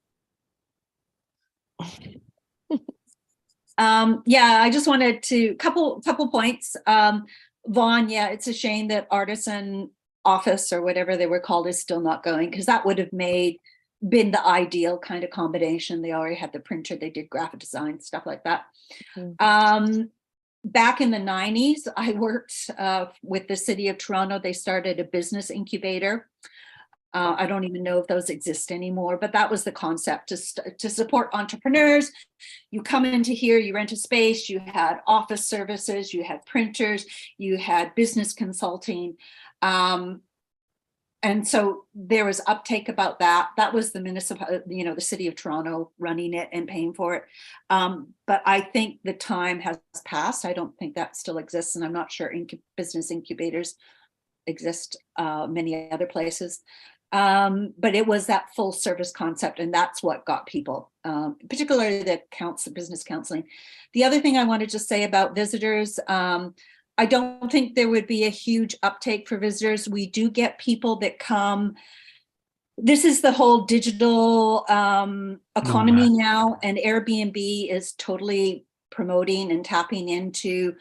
I just wanted to couple points. Vaune, it's a shame that Artisan Office or whatever they were called is still not going, because that would have been the ideal kind of combination. They already had the printer, they did graphic design, stuff like that. Back in the 90s, I worked with the City of Toronto. They started a business incubator. I don't even know if those exist anymore, but that was the concept, to support entrepreneurs. You come into here, you rent a space, you had office services, you had printers, you had business consulting. And so there was uptake about that. That was the the City of Toronto running it and paying for it. But I think the time has passed. I don't think that still exists. And I'm not sure business incubators exist many other places. But it was that full service concept, and that's what got people, particularly the business counseling. The other thing I wanted to say about visitors, I don't think there would be a huge uptake for visitors. We do get people that come. This is the whole digital economy now, and Airbnb is totally promoting and tapping into,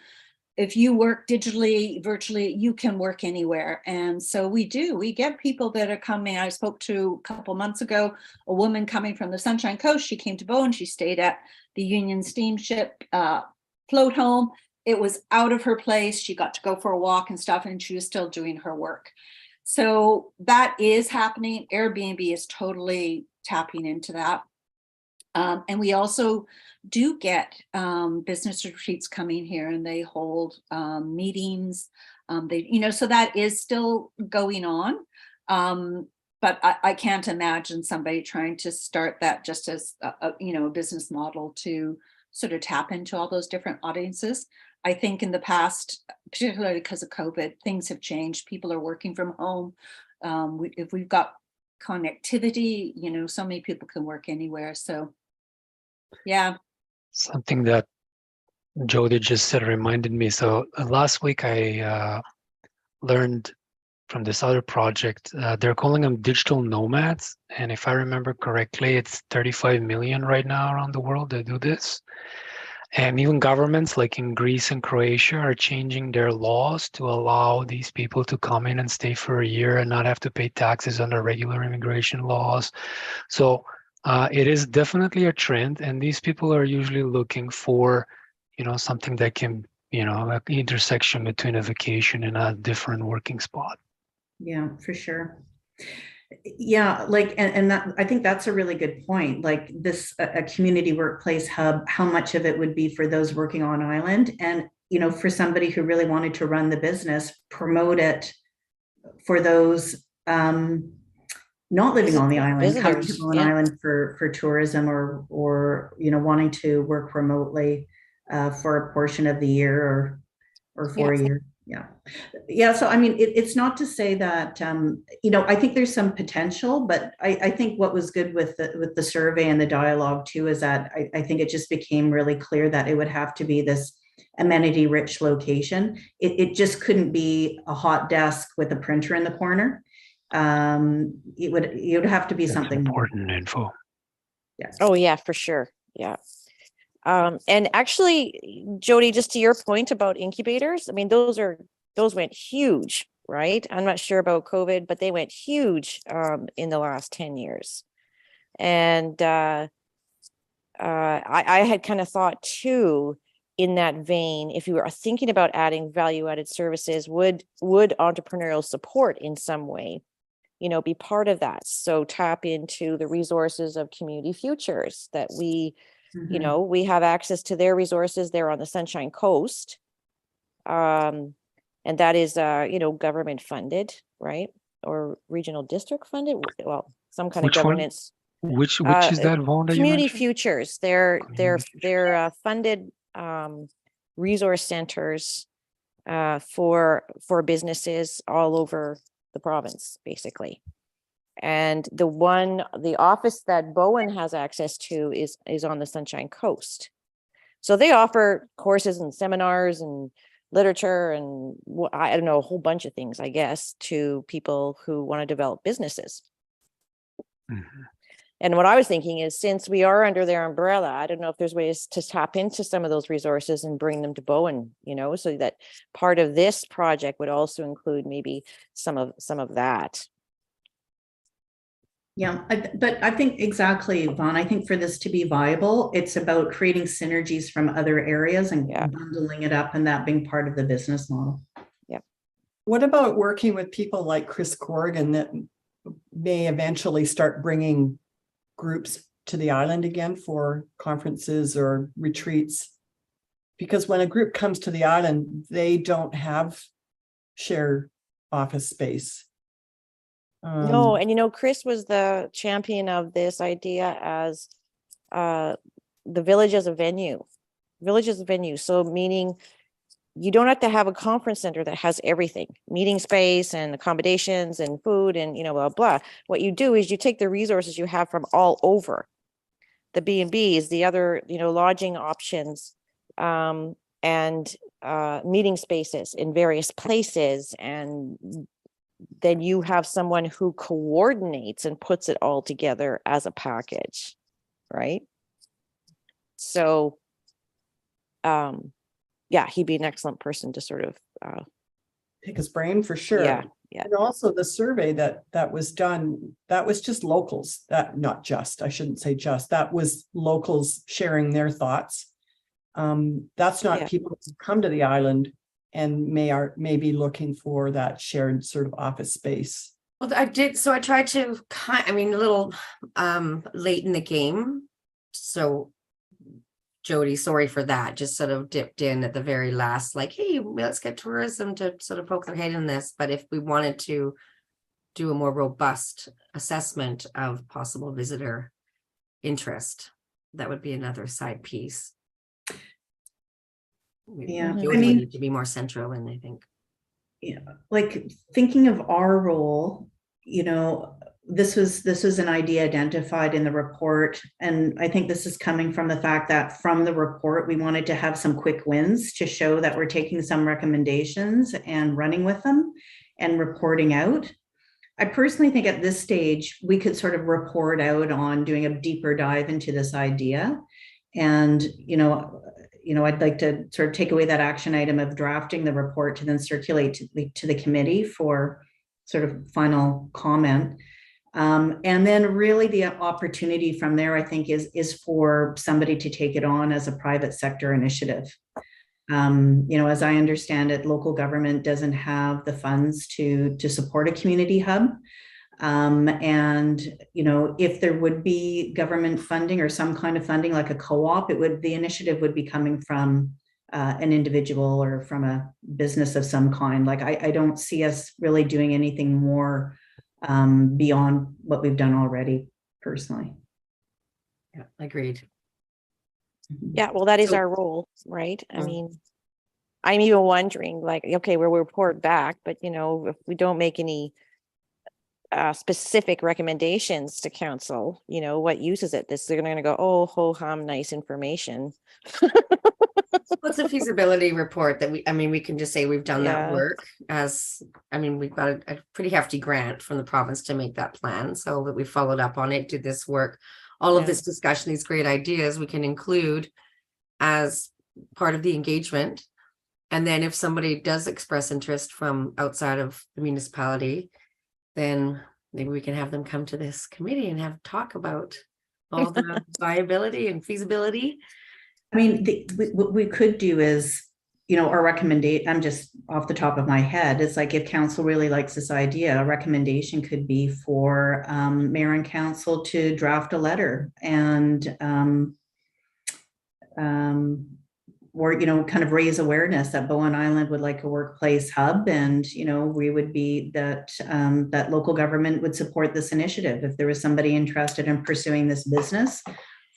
if you work digitally, virtually, you can work anywhere. And so we get people that are coming. I spoke to a couple months ago, a woman coming from the Sunshine Coast. She came to Bowen. She stayed at the Union Steamship float home. It was out of her place. She got to go for a walk and stuff, and she was still doing her work. So that is happening. Airbnb is totally tapping into that. And we also do get business retreats coming here, and they hold meetings. So that is still going on. But I can't imagine somebody trying to start that just as a business model to sort of tap into all those different audiences. I think in the past, particularly because of COVID, things have changed. People are working from home. If we've got connectivity, so many people can work anywhere. So, yeah. Something that Jody just said reminded me. So last week I learned from this other project, they're calling them digital nomads. And if I remember correctly, it's 35 million right now around the world that do this. And even governments like in Greece and Croatia are changing their laws to allow these people to come in and stay for a year and not have to pay taxes under regular immigration laws. So it is definitely a trend, and these people are usually looking for, something that can, an intersection between a vacation and a different working spot. Yeah, for sure. Yeah, and that, I think that's a really good point. Like this, a community workplace hub, how much of it would be for those working on island, and for somebody who really wanted to run the business, promote it for those not living on the island, coming to Bowen Island for tourism, or wanting to work remotely for a portion of the year or for a year. Yeah. So, I mean, it's not to say that, I think there's some potential, but I think what was good with the survey and the dialogue too, is that I think it just became really clear that it would have to be this amenity rich location. It just couldn't be a hot desk with a printer in the corner. It would have to be something important info. Yeah. Oh yeah, for sure. Yeah. And actually, Jody, just to your point about incubators, I mean, those went huge, right? I'm not sure about COVID, but they went huge in the last 10 years. And I had kind of thought too, in that vein, if you are thinking about adding value-added services, would entrepreneurial support in some way, be part of that? So tap into the resources of Community Futures that we, we have access to their resources there on the Sunshine Coast. And that is, government funded, right? Or regional district funded. Well, some kind Which of one? governance. Which is that, Vaune, that you Community mentioned? Futures. They're funded resource centers for businesses all over the province, basically. And the office that Bowen has access to is on the Sunshine Coast. So they offer courses and seminars and literature and I don't know, a whole bunch of things, I guess, to people who want to develop businesses. Mhm. And what I was thinking is, since we are under their umbrella, I don't know if there's ways to tap into some of those resources and bring them to Bowen, so that part of this project would also include maybe some of that. Yeah, but I think exactly, Vaune, I think for this to be viable, it's about creating synergies from other areas and bundling it up and that being part of the business model. Yeah. What about working with people like Chris Corrigan that may eventually start bringing groups to the island again for conferences or retreats? Because when a group comes to the island, they don't have shared office space. No, and Chris was the champion of this idea as the village as a venue. So meaning you don't have to have a conference center that has everything, meeting space and accommodations and food and, blah, blah. What you do is you take the resources you have from all over, the B&Bs, the other, lodging options, and meeting spaces in various places. And then you have someone who coordinates and puts it all together as a package, right? So, he'd be an excellent person to sort of pick his brain for sure. Yeah. And also the survey that was done, that was just locals, that was locals sharing their thoughts. That's not people who come to the island and may be looking for that shared sort of office space. Well, I did. So I tried to a little late in the game. So Jody, sorry for that. Just sort of dipped in at the very last, like, hey, let's get tourism to sort of poke their head in this. But if we wanted to do a more robust assessment of possible visitor interest, that would be another side piece. Yeah, Jody would need to be more central in, I think. Yeah, like thinking of our role, this was an idea identified in the report. And I think this is coming from the fact that from the report, we wanted to have some quick wins to show that we're taking some recommendations and running with them and reporting out. I personally think at this stage, we could sort of report out on doing a deeper dive into this idea. And, I'd like to sort of take away that action item of drafting the report to then circulate to the committee for sort of final comment. And then really the opportunity from there, I think, is for somebody to take it on as a private sector initiative. As I understand it, local government doesn't have the funds to support a community hub. If there would be government funding or some kind of funding like a co-op, the initiative would be coming from an individual or from a business of some kind. Like I don't see us really doing anything more beyond what we've done already, personally. Yeah, agreed. Yeah, well, that is our role, right? I mean, I'm even wondering, like, okay, we'll report back, but if we don't make any specific recommendations to council, what use is it? They're going to go, oh, ho hum, nice information. What's a feasibility report that we can just say we've done that work we've got a pretty hefty grant from the province to make that plan, so that we followed up on it, did this work, all of this discussion, these great ideas we can include as part of the engagement. And then if somebody does express interest from outside of the municipality, then maybe we can have them come to this committee and have talk about all the viability and feasibility. I mean, what we could do is, our recommendation, I'm just off the top of my head, it's like if council really likes this idea, a recommendation could be for mayor and council to draft a letter and or, kind of raise awareness that Bowen Island would like a workplace hub, and, we would be that local government would support this initiative if there was somebody interested in pursuing this business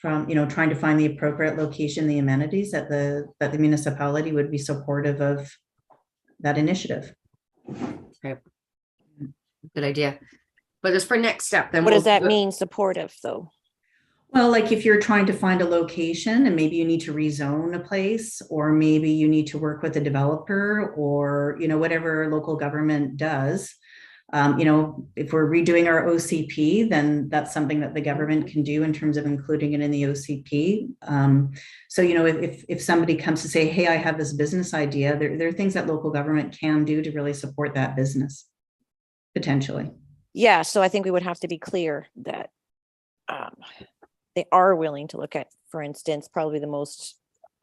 from, trying to find the appropriate location, the amenities that the municipality would be supportive of that initiative. Okay. Good idea. But as for next step, then What does that mean, supportive, though? Well, like if you're trying to find a location and maybe you need to rezone a place, or maybe you need to work with a developer, or, whatever local government does. If we're redoing our OCP, then that's something that the government can do in terms of including it in the OCP. So, if somebody comes to say, hey, I have this business idea, there are things that local government can do to really support that business, potentially. Yeah, so I think we would have to be clear that they are willing to look at, for instance, probably the most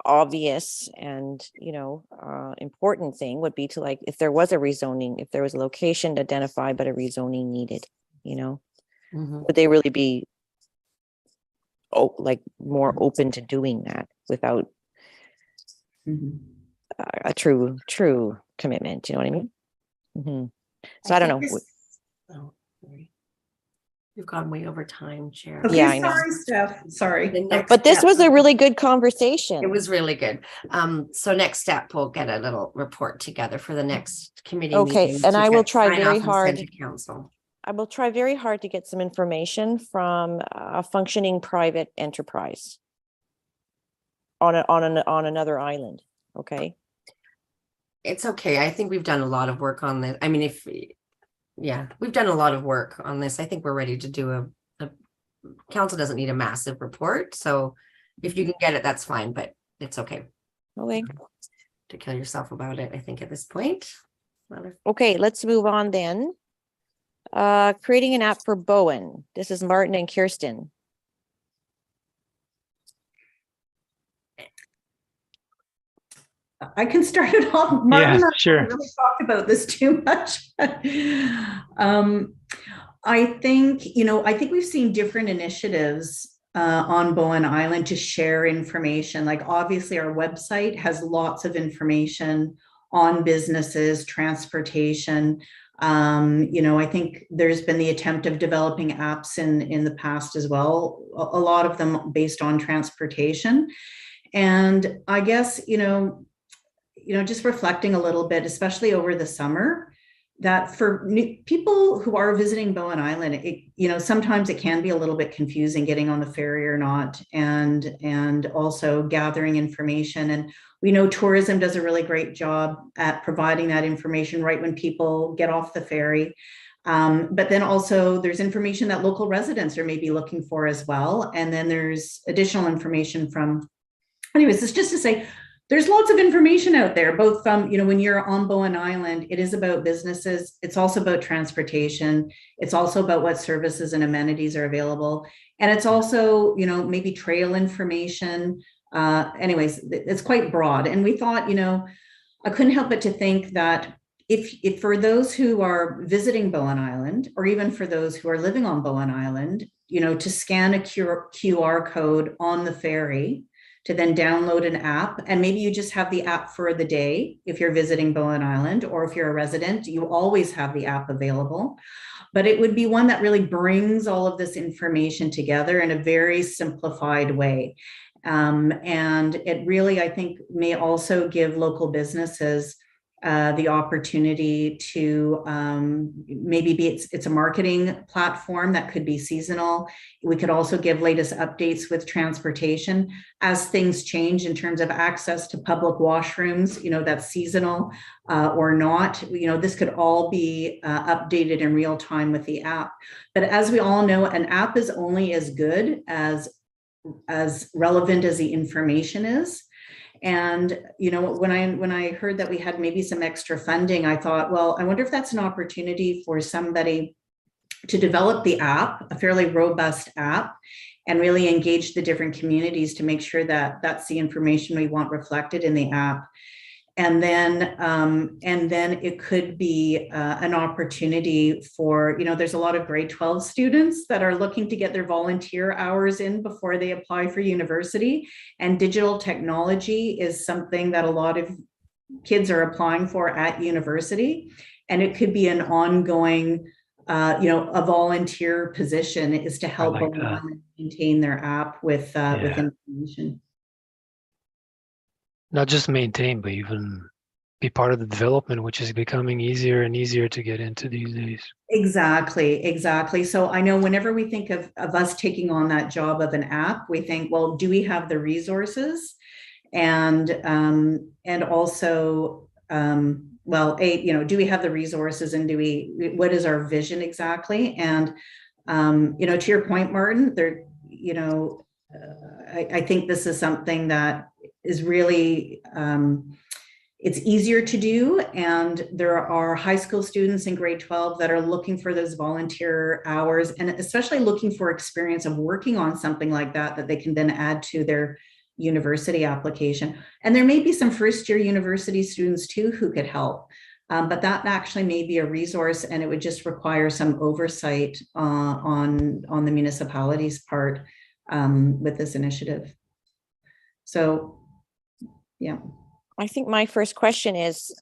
obvious and, important thing would be to, like, if there was a rezoning, if there was a location identified, but a rezoning needed, would they really be more open to doing that without a true commitment? You know what I mean? So I don't know. Oh, sorry. We've gone way over time, Chair. Okay, Yeah, I know. sorry, Steph. Sorry. But this was a really good conversation. It was really good. So next step, we'll get a little report together for the next committee. Okay, meeting and to I will get try sign-off very and send hard. to council. I will try very hard to get some information from a functioning private enterprise on another island. Okay. It's okay. I think we've done a lot of work on this. I mean, we've done a lot of work on this. I think we're ready to do a council doesn't need a massive report. So if you can get it, that's fine, but it's okay Okay. to kill yourself about it, I think, at this point. Okay, let's move on then. Creating an app for Bowen. This is Martin and Kiersten. I can start it off. Martin, sure. I haven't really talked about this too much. I think we've seen different initiatives on Bowen Island to share information. Like, obviously our website has lots of information on businesses, transportation. I think there's been the attempt of developing apps in the past as well, a lot of them based on transportation. And I guess, just reflecting a little bit, especially over the summer, that for people who are visiting Bowen Island, sometimes it can be a little bit confusing getting on the ferry or not, and also gathering information. And we know tourism does a really great job at providing that information right when people get off the ferry. But then also there's information that local residents are maybe looking for as well. And then there's additional information from, anyways, it's just to say, there's lots of information out there, both from, when you're on Bowen Island, it is about businesses. It's also about transportation. It's also about what services and amenities are available. And it's also, maybe trail information. Anyways, it's quite broad. And we thought, I couldn't help but to think that if for those who are visiting Bowen Island, or even for those who are living on Bowen Island, to scan a QR code on the ferry, to then download an app, and maybe you just have the app for the day if you're visiting Bowen Island, or if you're a resident, you always have the app available. But it would be one that really brings all of this information together in a very simplified way. And it really, I think, may also give local businesses the opportunity to maybe it's a marketing platform that could be seasonal. We could also give latest updates with transportation as things change in terms of access to public washrooms, that's seasonal or not. This could all be updated in real time with the app. But as we all know, an app is only as good as relevant as the information is. And, you know, when I heard that we had maybe some extra funding, I thought, well, I wonder if that's an opportunity for somebody to develop the app, a fairly robust app, and really engage the different communities to make sure that that's the information we want reflected in the app. And then it could be an opportunity for, you know, there's a lot of grade 12 students that are looking to get their volunteer hours in before they apply for university. And digital technology is something that a lot of kids are applying for at university. And it could be an ongoing, you know, a volunteer position is to help them maintain their app with information. Not just maintain, but even be part of the development, which is becoming easier and easier to get into these days. Exactly. So I know whenever we think of us taking on that job of an app, we think, well, do we have the resources? And also, well, you know, do we have the resources, and what is our vision exactly? And, you know, to your point, Martin, there, you know, I think this is something that is really, it's easier to do. And there are high school students in grade 12 that are looking for those volunteer hours, and especially looking for experience of working on something like that they can then add to their university application. And there may be some first year university students too who could help. But that actually may be a resource, and it would just require some oversight on the municipality's part with this initiative. So, yeah. I think my first question is,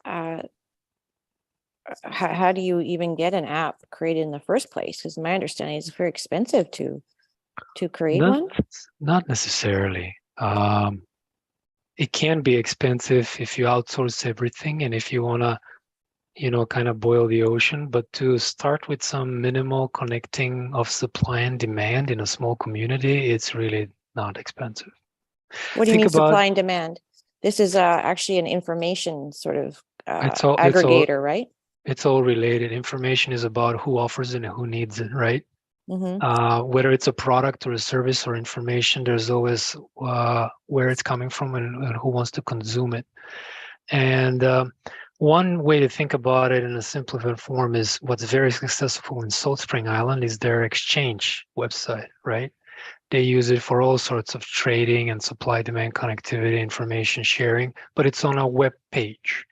how do you even get an app created in the first place? Because my understanding is it's very expensive to create one. Not necessarily. It can be expensive if you outsource everything, and if you want to, you know, kind of boil the ocean. But to start with some minimal connecting of supply and demand in a small community, it's really not expensive. What do you mean supply and demand? This is actually an information sort of aggregator, right? It's all related. Information is about who offers it and who needs it, right? Mm-hmm. Whether it's a product or a service or information, there's always where it's coming from and who wants to consume it. And one way to think about it in a simplified form is what's very successful in Salt Spring Island is their exchange website, right? They use it for all sorts of trading and supply demand connectivity, information sharing, but it's on a web page.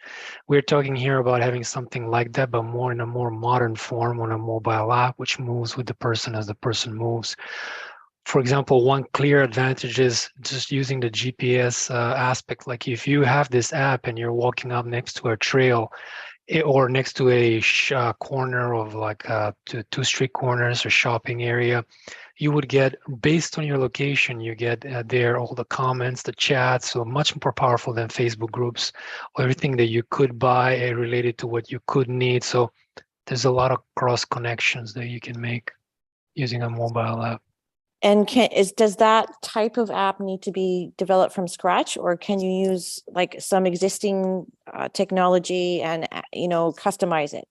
We're talking here about having something like that, but more in a more modern form on a mobile app, which moves with the person as the person moves. For example, one clear advantage is just using the GPS aspect. Like if you have this app and you're walking up next to a trail, or next to a corner of like two street corners or shopping area, you would get, based on your location, you get there all the comments, the chats, so much more powerful than Facebook groups, or everything that you could buy related to what you could need. So there's a lot of cross connections that you can make using a mobile app. And does that type of app need to be developed from scratch, or can you use like some existing technology and, you know, customize it?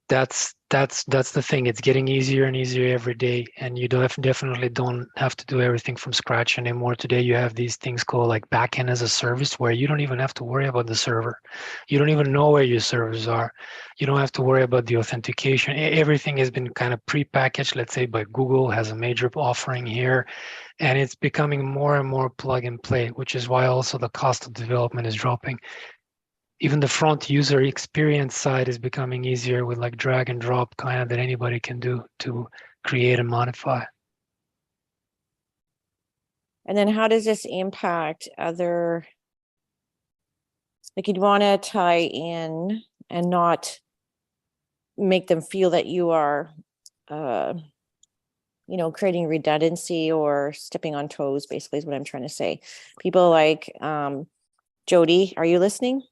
That's the thing. It's getting easier and easier every day, and you definitely don't have to do everything from scratch anymore. Today you have these things called like backend as a service, where you don't even have to worry about the server. You don't even know where your servers are. You don't have to worry about the authentication. Everything has been kind of pre-packaged, let's say, by Google has a major offering here, and it's becoming more and more plug and play, which is why also the cost of development is dropping. Even the front user experience side is becoming easier with like drag and drop kind of that anybody can do to create and modify. And then how does this impact other, like you'd want to tie in and not make them feel that you are, you know, creating redundancy or stepping on toes, basically is what I'm trying to say. People like Jody, are you listening?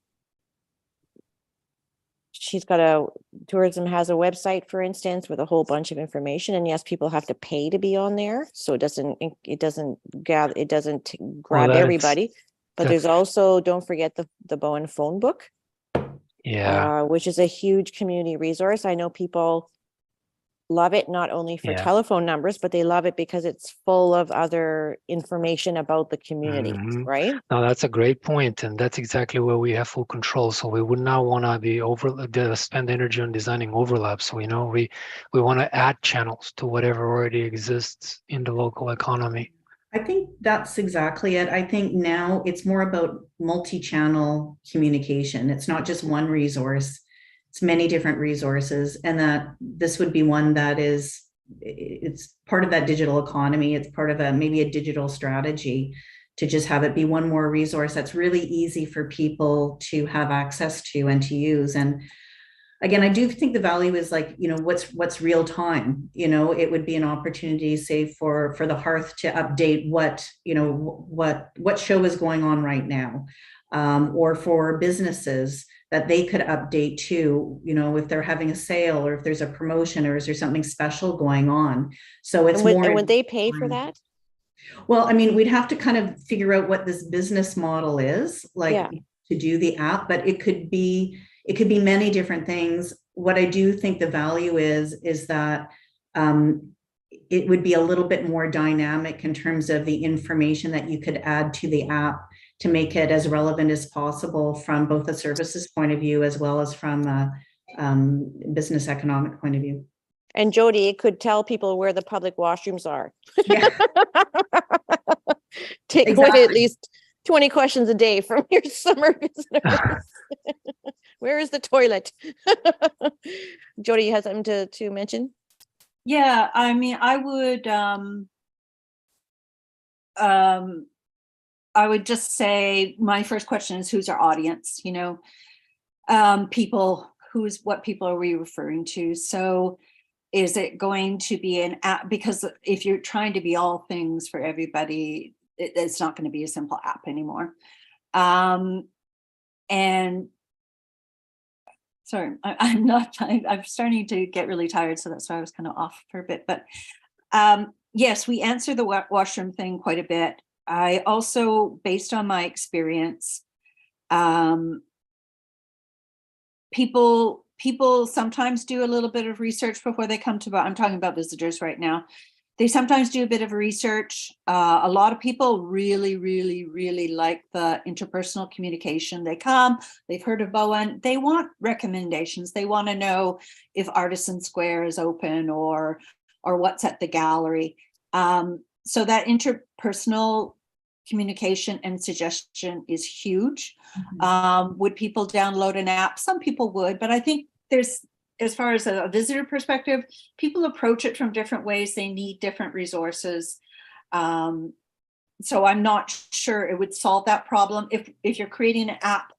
She's got tourism has a website, for instance, with a whole bunch of information, and yes, people have to pay to be on there, so it doesn't grab everybody. But there's also, don't forget the Bowen phone book, which is a huge community resource. I know people love it not only for Yeah. telephone numbers, but they love it because it's full of other information about the community, Mhm. right? No, that's a great point, and that's exactly where we have full control. So we would not want to spend energy on designing overlaps. We want to add channels to whatever already exists in the local economy. I think that's exactly it. I think now it's more about multi-channel communication. It's not just one resource, it's many different resources, and that this would be one that it's part of that digital economy. It's part of maybe a digital strategy to just have it be one more resource that's really easy for people to have access to and to use. And again, I do think the value is like, what's real time. It would be an opportunity, say, for the Hearth to update what show is going on right now, or for businesses that they could update too, if they're having a sale or if there's a promotion or is there something special going on. So it's And would they pay for that? Well, I mean, we'd have to kind of figure out what this business model is like to do the app, but it could be many different things. What I do think the value is that it would be a little bit more dynamic in terms of the information that you could add to the app to make it as relevant as possible from both a services point of view as well as from a business economic point of view. And Jody, it could tell people where the public washrooms are. Yeah. Take away at least 20 questions a day from your summer visitors. Where is the toilet? Jody, you have something to mention? Yeah, I mean, I would just say my first question is, who's our audience? What people are we referring to? So is it going to be an app? Because if you're trying to be all things for everybody, it's not going to be a simple app anymore. And sorry, I'm starting to get really tired. So that's why I was kind of off for a bit, but yes, we answer the washroom thing quite a bit. I also, based on my experience, people sometimes do a little bit of research before they come to, I'm talking about visitors right now. They sometimes do a bit of research. A lot of people really, really, really like the interpersonal communication. They come, they've heard of Bowen, they want recommendations. They want to know if Artisan Square is open or what's at the gallery. So that interpersonal communication and suggestion is huge. Mm-hmm. Would people download an app? Some people would, but I think as far as a visitor perspective, people approach it from different ways. They need different resources. So I'm not sure it would solve that problem. If you're creating an app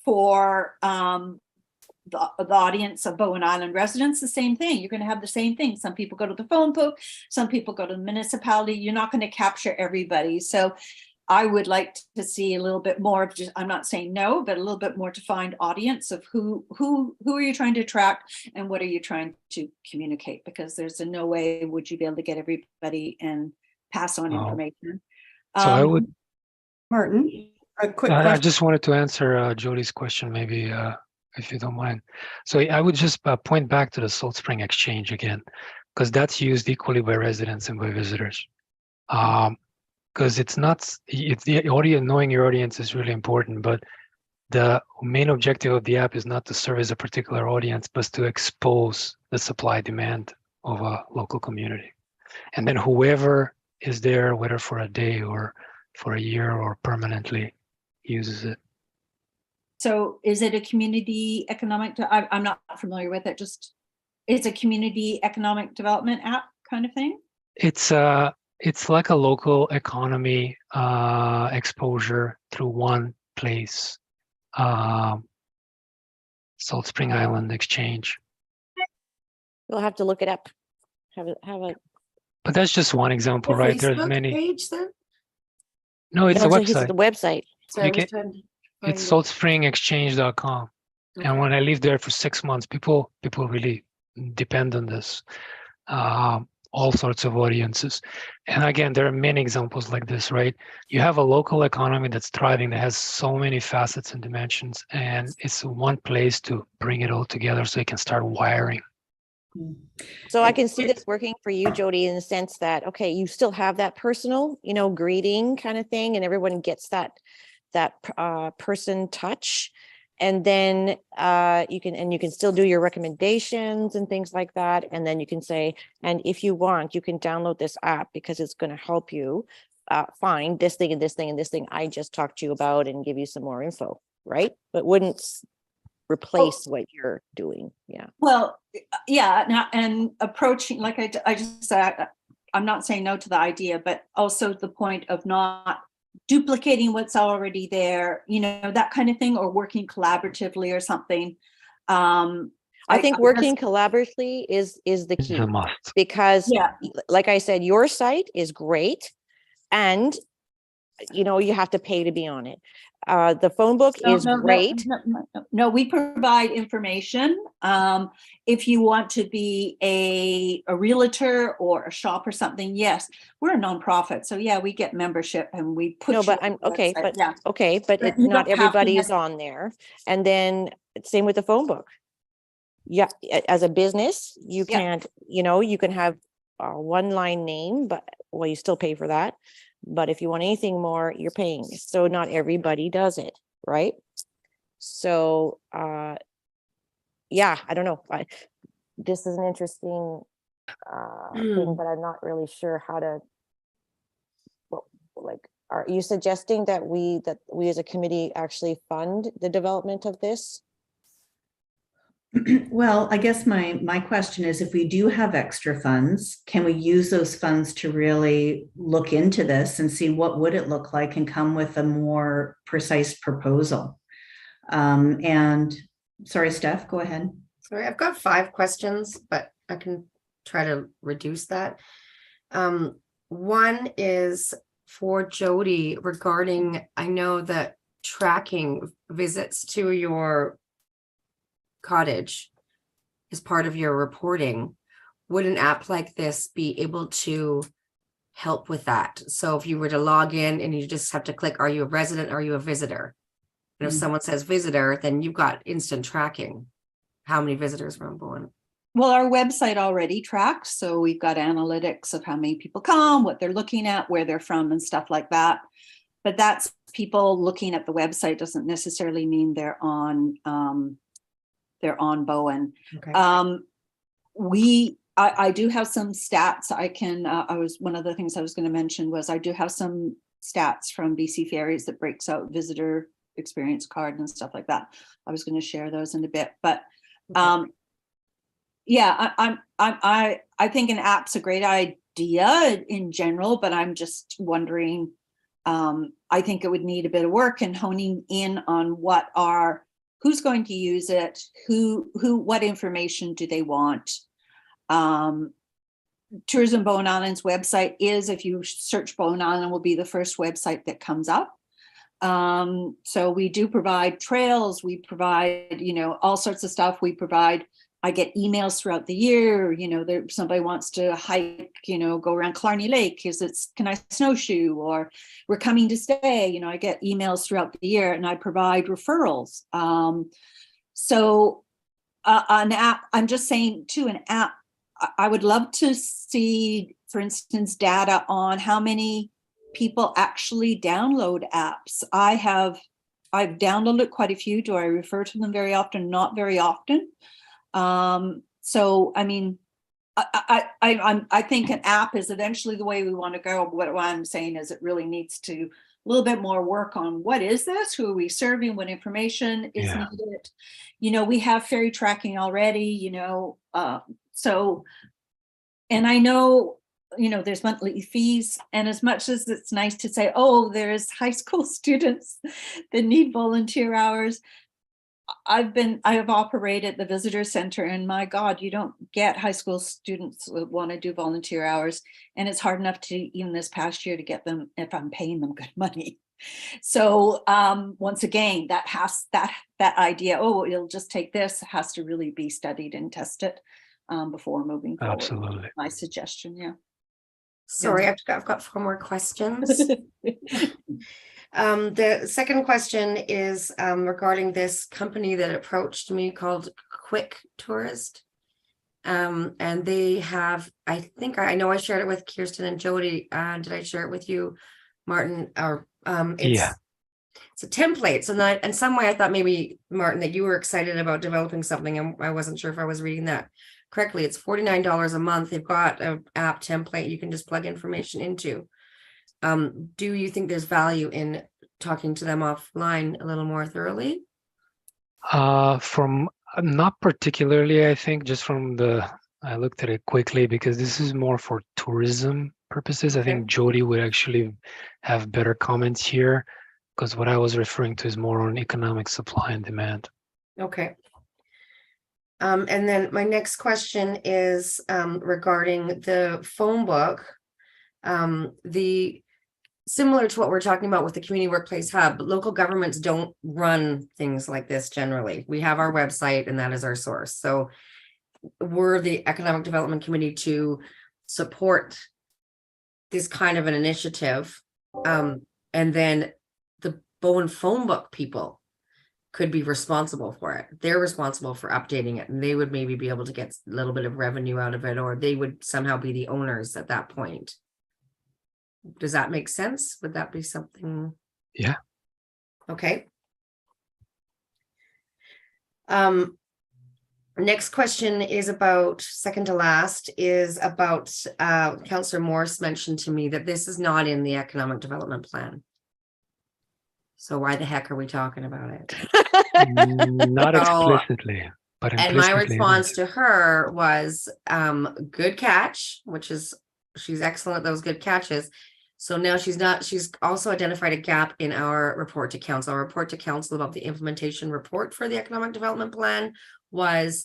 for the audience of Bowen Island residents, the same thing. You're going to have the same thing. Some people go to the phone book, some people go to the municipality. You're not going to capture everybody. So I would like to see a little bit more of I'm not saying no, but a little bit more defined audience of who are you trying to attract and what are you trying to communicate? Because there's no way would you be able to get everybody and pass on information. So I would, Martin, a quick question. I just wanted to answer Jody's question, maybe if you don't mind. So I would just point back to the Salt Spring Exchange again, because that's used equally by residents and by visitors. Because it's the audience, knowing your audience is really important, but the main objective of the app is not to service a particular audience, but to expose the supply demand of a local community. And then whoever is there, whether for a day or for a year or permanently, uses it. So is it a community economic, I'm not familiar with it, it's a community economic development app kind of thing? It's like a local economy exposure through one place, Salt Spring Island Exchange. We'll have to look it up. But that's just one example, right? There's many. Page then? No, it's a website. The website. Sorry, it's saltspringexchange.com. Okay. And when I lived there for 6 months, people really depend on this. All sorts of audiences. And again, there are many examples like this, right? You have a local economy that's thriving, that has so many facets and dimensions, and it's one place to bring it all together so you can start wiring So I can see this working for you, Jody, in the sense that, okay, you still have that personal, greeting kind of thing, and everyone gets that person touch. And then you can still do your recommendations and things like that. And then you can say, and if you want, you can download this app because it's going to help you find this thing and this thing and this thing I just talked to you about and give you some more info, right? But wouldn't replace what you're doing. Yeah. Well, yeah, and approaching, like I just said, I'm not saying no to the idea, but also the point of not duplicating what's already there, that kind of thing, or working collaboratively or something. I think working collaboratively is the key, because like I said, your site is great, and you have to pay to be on it. The phone book is great. No, we provide information. If you want to be a realtor or a shop or something, yes, we're a nonprofit. So yeah, we get membership and we put. No, but but not everybody is on there. And then same with the phone book. Yeah, as a business, you can't, you can have a one-line name, but you still pay for that. But if you want anything more, you're paying. So not everybody does it, right? So, I don't know. This is an interesting thing, but I'm not really sure how to. Are you suggesting that we as a committee actually fund the development of this? Well, I guess my question is, if we do have extra funds, can we use those funds to really look into this and see what would it look like and come with a more precise proposal? And sorry, Steph, go ahead. Sorry, I've got 5 questions, but I can try to reduce that. One is for Jody regarding, I know that tracking visits to your cottage is part of your reporting. Would an app like this be able to help with that? So if you were to log in and you just have to click, are you a resident? Are you a visitor? And if someone says visitor, then you've got instant tracking. How many visitors were on Bowen? Well, our website already tracks. So we've got analytics of how many people come, what they're looking at, where they're from and stuff like that. But that's people looking at the website doesn't necessarily mean they're on Bowen. Okay. I do have some stats. One of the things I was going to mention was I do have some stats from BC Ferries that breaks out visitor experience card and stuff like that. I was going to share those in a bit, but I think an app's a great idea in general, but I'm just wondering, I think it would need a bit of work and honing in on who's going to use it, what information do they want. Tourism Bowen Island's website is, if you search Bowen Island, will be the first website that comes up. So we do provide trails, we provide, all sorts of stuff. I get emails throughout the year, somebody wants to hike, go around Clarny Lake, can I snowshoe, or we're coming to stay, I get emails throughout the year and I provide referrals. So an app, I'm just saying too, an app, I would love to see, for instance, data on how many people actually download apps. I've downloaded quite a few. Do I refer to them very often? Not very often. So, I mean, I think an app is eventually the way we want to go. What I'm saying is it really needs to a little bit more work on what is this? Who are we serving? What information is needed? We have ferry tracking already, so, and I know, there's monthly fees, and as much as it's nice to say, oh, there's high school students that need volunteer hours, I have operated the visitor center, and my God, you don't get high school students who want to do volunteer hours. And it's hard enough to, even this past year, to get them if I'm paying them good money. So once again, that idea, oh, it'll just take this, has to really be studied and tested before moving forward. Absolutely. My suggestion, yeah. Sorry, I've got 4 more questions. The second question is regarding this company that approached me called Quick Tourist. And they have, I think, I know I shared it with Kiersten and Jody. Did I share it with you, Martin? Or Yeah. it's a template. So that in some way I thought maybe, Martin, that you were excited about developing something, and I wasn't sure if I was reading that correctly. It's $49 a month. They've got an app template you can just plug information into. Do you think there's value in talking to them offline a little more thoroughly? From not particularly, I think, just from I looked at it quickly because this is more for tourism purposes. I think Jody would actually have better comments here, because what I was referring to is more on economic supply and demand. Okay. And then my next question is regarding the phone book. Similar to what we're talking about with the Community Workplace Hub, local governments don't run things like this generally. We have our website and that is our source. So we're the Economic Development Committee to support this kind of an initiative. And then the Bowen phone book people could be responsible for it. They're responsible for updating it, and they would maybe be able to get a little bit of revenue out of it, or they would somehow be the owners at that point. Does that make sense? Would that be something? Yeah. Okay. Next question is about, second to last, is about Councillor Morse mentioned to me that this is not in the economic development plan. So why the heck are we talking about it? Not explicitly, but and my response to her was good catch, which is, she's excellent at those good catches. So now she's also identified a gap in our report to council. Our report to council about the implementation report for the economic development plan was,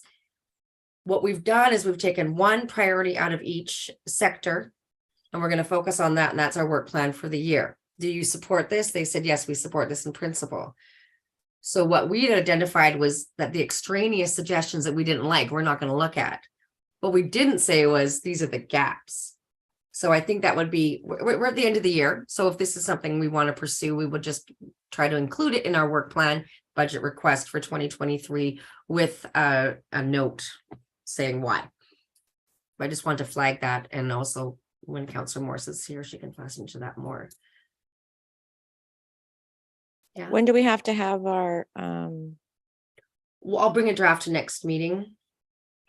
what we've done is we've taken one priority out of each sector, and we're going to focus on that. And that's our work plan for the year. Do you support this? They said, yes, we support this in principle. So what we had identified was that the extraneous suggestions that we didn't like, we're not going to look at. What we didn't say was, these are the gaps. So I think that would be, we're at the end of the year. So if this is something we want to pursue, we would just try to include it in our work plan budget request for 2023 with a note saying why. I just want to flag that. And also when Councillor Morse is here, she can fasten into that more. Yeah. When do we have to have our Well, I'll bring a draft to next meeting.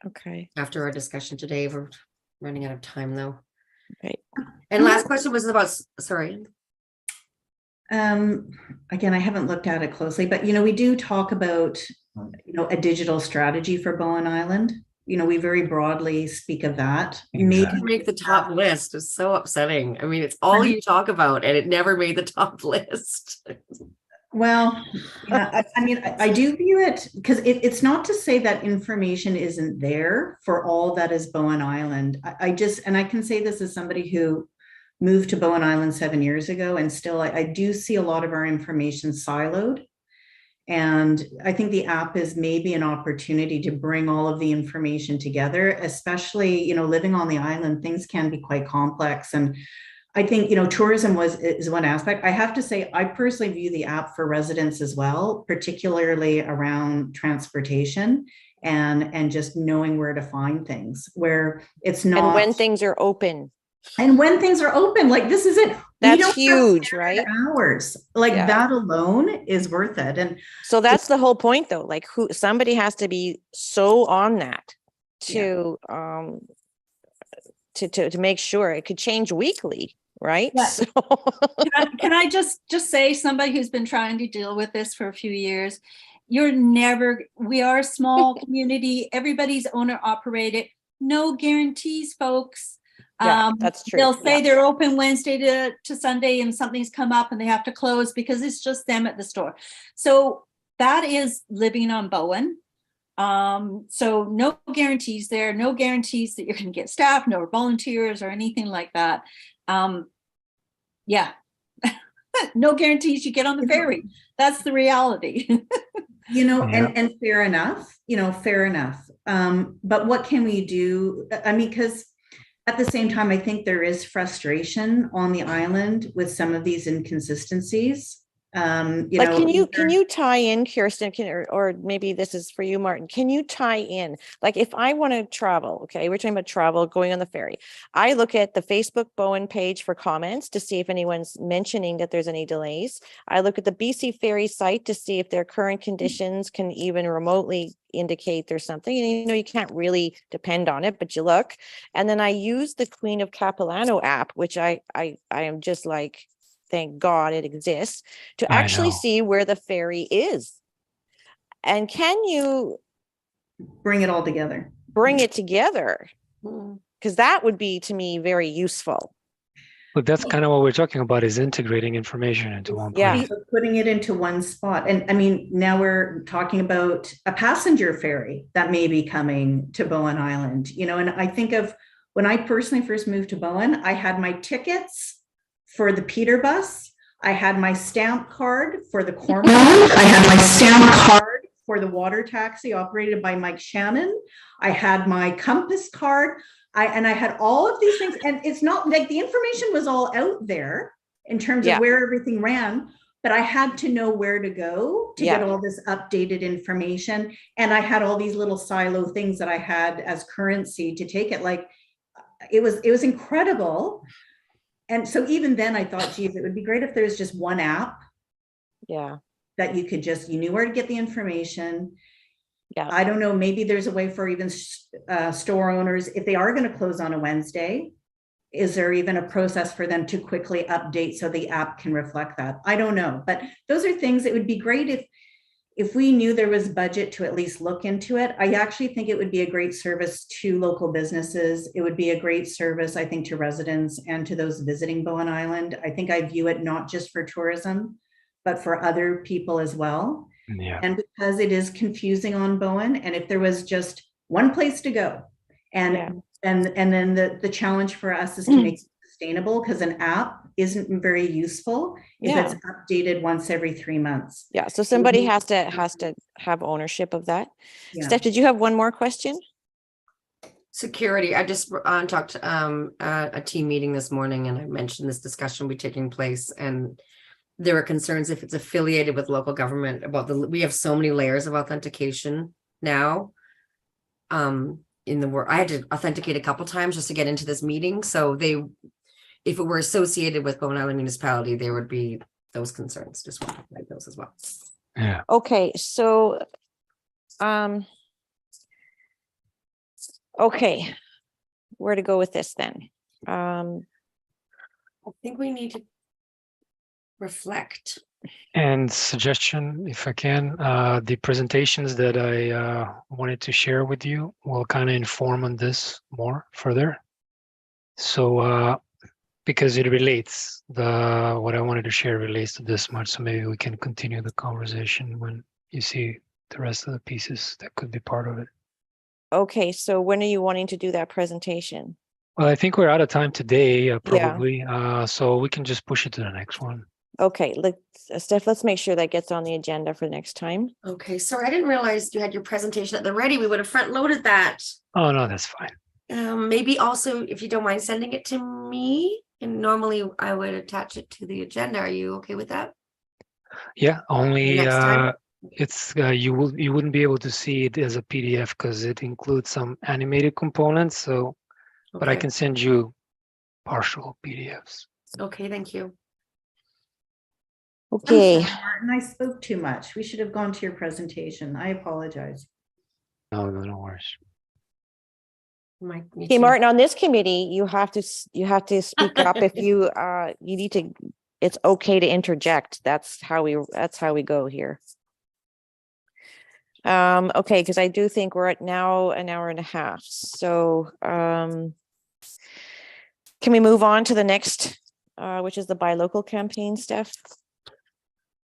Okay. After our discussion today. We're running out of time though. Okay. And last question was about, sorry. Again, I haven't looked at it closely, but we do talk about a digital strategy for Bowen Island. We very broadly speak of that. Maybe make the top list. It's so upsetting. I mean, it's all you talk about, and it never made the top list. Well, I do view it, because it's not to say that information isn't there for all that is Bowen Island. And I can say this as somebody who moved to Bowen Island 7 years ago, and still I do see a lot of our information siloed. And I think the app is maybe an opportunity to bring all of the information together, especially, living on the island, things can be quite complex. And I think, tourism is one aspect. I have to say, I personally view the app for residents as well, particularly around transportation and just knowing where to find things, where it's not. And when things are open. And when things are open, like this is it. That's huge, right? Hours like that alone is worth it. And so that's the whole point, though. Like, somebody has to be so on that to make sure. It could change weekly, right? Yeah. So Can I just say, somebody who's been trying to deal with this for a few years, we are a small community. Everybody's owner operated. No guarantees, folks. Yeah, that's true. They'll say they're open Wednesday to Sunday, and something's come up and they have to close because it's just them at the store. So that is living on Bowen. So no guarantees there, no guarantees that you're going to get staff, no volunteers or anything like that. No guarantees you get on the ferry. That's the reality. And fair enough, fair enough. But what can we do? I mean, because at the same time, I think there is frustration on the island with some of these inconsistencies. You Like, know, can you tie in, Kiersten, or maybe this is for you, Martin, can you tie in, like, if I want to travel, okay, we're talking about travel, going on the ferry. I look at the Facebook Bowen page for comments to see if anyone's mentioning that there's any delays. I look at the BC Ferry site to see if their current conditions can even remotely indicate there's something. And you know, you can't really depend on it, but you look. And then I use the Queen of Capilano app, which I am just like, thank God it exists, to I actually know. see where the ferry is. And can you bring it all together. bring it together? Hmm. Because that would be, to me, very useful. But that's kind of what we're talking about, is integrating information into one Yeah. place. So putting it into one spot. And I mean, now we're talking about a passenger ferry that may be coming to Bowen Island, you know, and I think of when I personally first moved to Bowen, I had my tickets for the Peter bus. I had my stamp card for the Cormac. I had my stamp card for the water taxi operated by Mike Shannon. I had my Compass card. I had all of these things. And it's not like the information was all out there in terms of where everything ran, but I had to know where to go to get all this updated information. And I had all these little silo things that I had as currency to take it. Like, it was incredible. And so even then I thought, geez, it would be great if there's just one app. Yeah. That you could just, you knew where to get the information. Yeah. I don't know, maybe there's a way for even store owners, if they are going to close on a Wednesday, is there even a process for them to quickly update so the app can reflect that? I don't know, but those are things that would be great if we knew there was budget to at least look into it. I actually think it would be a great service to local businesses. It would be a great service, I think, to residents and to those visiting Bowen Island. I think I view it not just for tourism, but for other people as well. Yeah. And because it is confusing on Bowen, and if there was just one place to go, and then the challenge for us is to make it sustainable, because an app isn't very useful if it's updated once every 3 months. Yeah. So somebody has to have ownership of that. Yeah. Steph, did you have one more question? Security. I just talked at a team meeting this morning, and I mentioned this discussion will be taking place, and there are concerns if it's affiliated with local government about we have so many layers of authentication now. In the world, I had to authenticate a couple times just to get into this meeting. So if it were associated with Bowen Island Municipality, there would be those concerns. Just want to flag those as well. Yeah. Okay. So, okay, where to go with this then? I think we need to reflect. And suggestion, if I can, the presentations that I wanted to share with you will kind of inform on this more further. So because it relates, what I wanted to share relates to this much. So maybe we can continue the conversation when you see the rest of the pieces that could be part of it. Okay. So when are you wanting to do that presentation? Well, I think we're out of time today, probably. So we can just push it to the next one. Okay, Steph, let's make sure that gets on the agenda for next time. Okay, sorry, I didn't realize you had your presentation at the ready. We would have front loaded that. Oh, no, that's fine. Maybe also, if you don't mind sending it to me, and normally I would attach it to the agenda. Are you okay with that? Yeah, only Next time? it's you wouldn't be able to see it as a PDF because it includes some animated components. So, but I Okay. can send you partial PDFs. Okay, thank you. Okay. I'm sorry, Martin, I spoke too much. We should have gone to your presentation. I apologize. No worries. Okay, Martin, on this committee, you have to speak up if you need to. It's okay to interject. That's how we go here. Okay, because I do think we're at now an hour and a half. So can we move on to the next, which is the buy local campaign, Steph?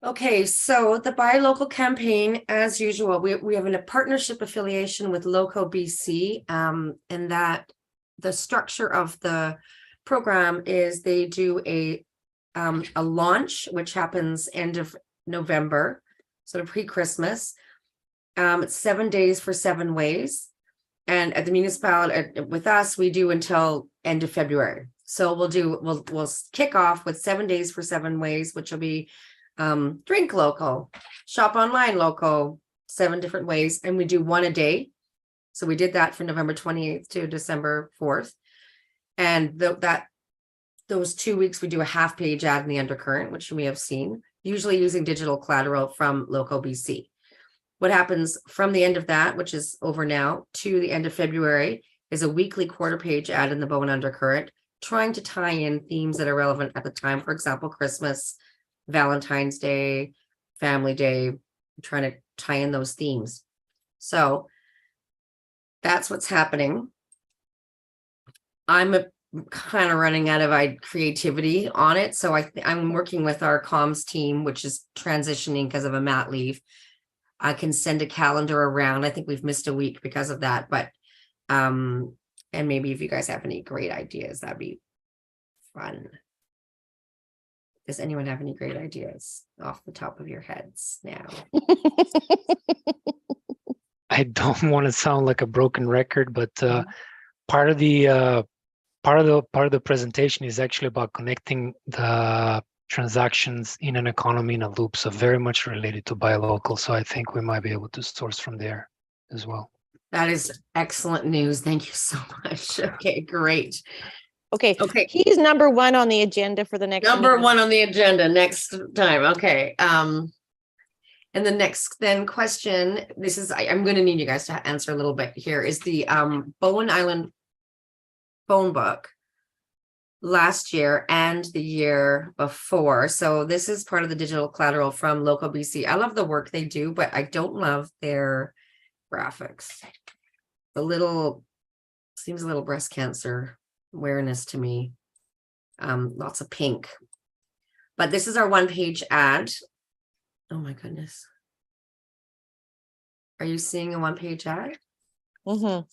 Okay, so the Buy Local campaign, as usual, we have a partnership affiliation with Loco BC, and that the structure of the program is they do a launch, which happens end of November, sort of pre-Christmas. It's 7 days for 7 ways, and at the municipality with us, we do until end of February. So we'll kick off with 7 days for 7 ways, which will be drink local, shop online local, 7 different ways. And we do one a day. So we did that from November 28th to December 4th. And those 2 weeks, we do a half-page ad in the undercurrent, which you may have seen, usually using digital collateral from local BC. What happens from the end of that, which is over now, to the end of February, is a weekly quarter-page ad in the Bowen undercurrent, trying to tie in themes that are relevant at the time. For example, Christmas, Valentine's Day, Family Day, trying to tie in those themes. So that's what's happening. I'm kind of running out of creativity on it. So I'm working with our comms team, which is transitioning because of a mat leave. I can send a calendar around. I think we've missed a week because of that, but and maybe if you guys have any great ideas, that'd be fun. Does anyone have any great ideas off the top of your heads now? I don't want to sound like a broken record, but part of the presentation is actually about connecting the transactions in an economy in a loop, so very much related to buy local. So I think we might be able to source from there as well. That is excellent news. Thank you so much. Okay, great. Okay. Okay. He's number 1 on the agenda for the next Number meeting. 1 on the agenda next time. Okay. And the next question, this is, I'm going to need you guys to answer a little bit here, is the Bowen Island phone book last year and the year before. So this is part of the digital collateral from local BC. I love the work they do, but I don't love their graphics. Seems a little breast cancer awareness to me. Lots of pink. But this is our 1-page ad. Oh my goodness. Are you seeing a 1-page ad? Mm-hmm.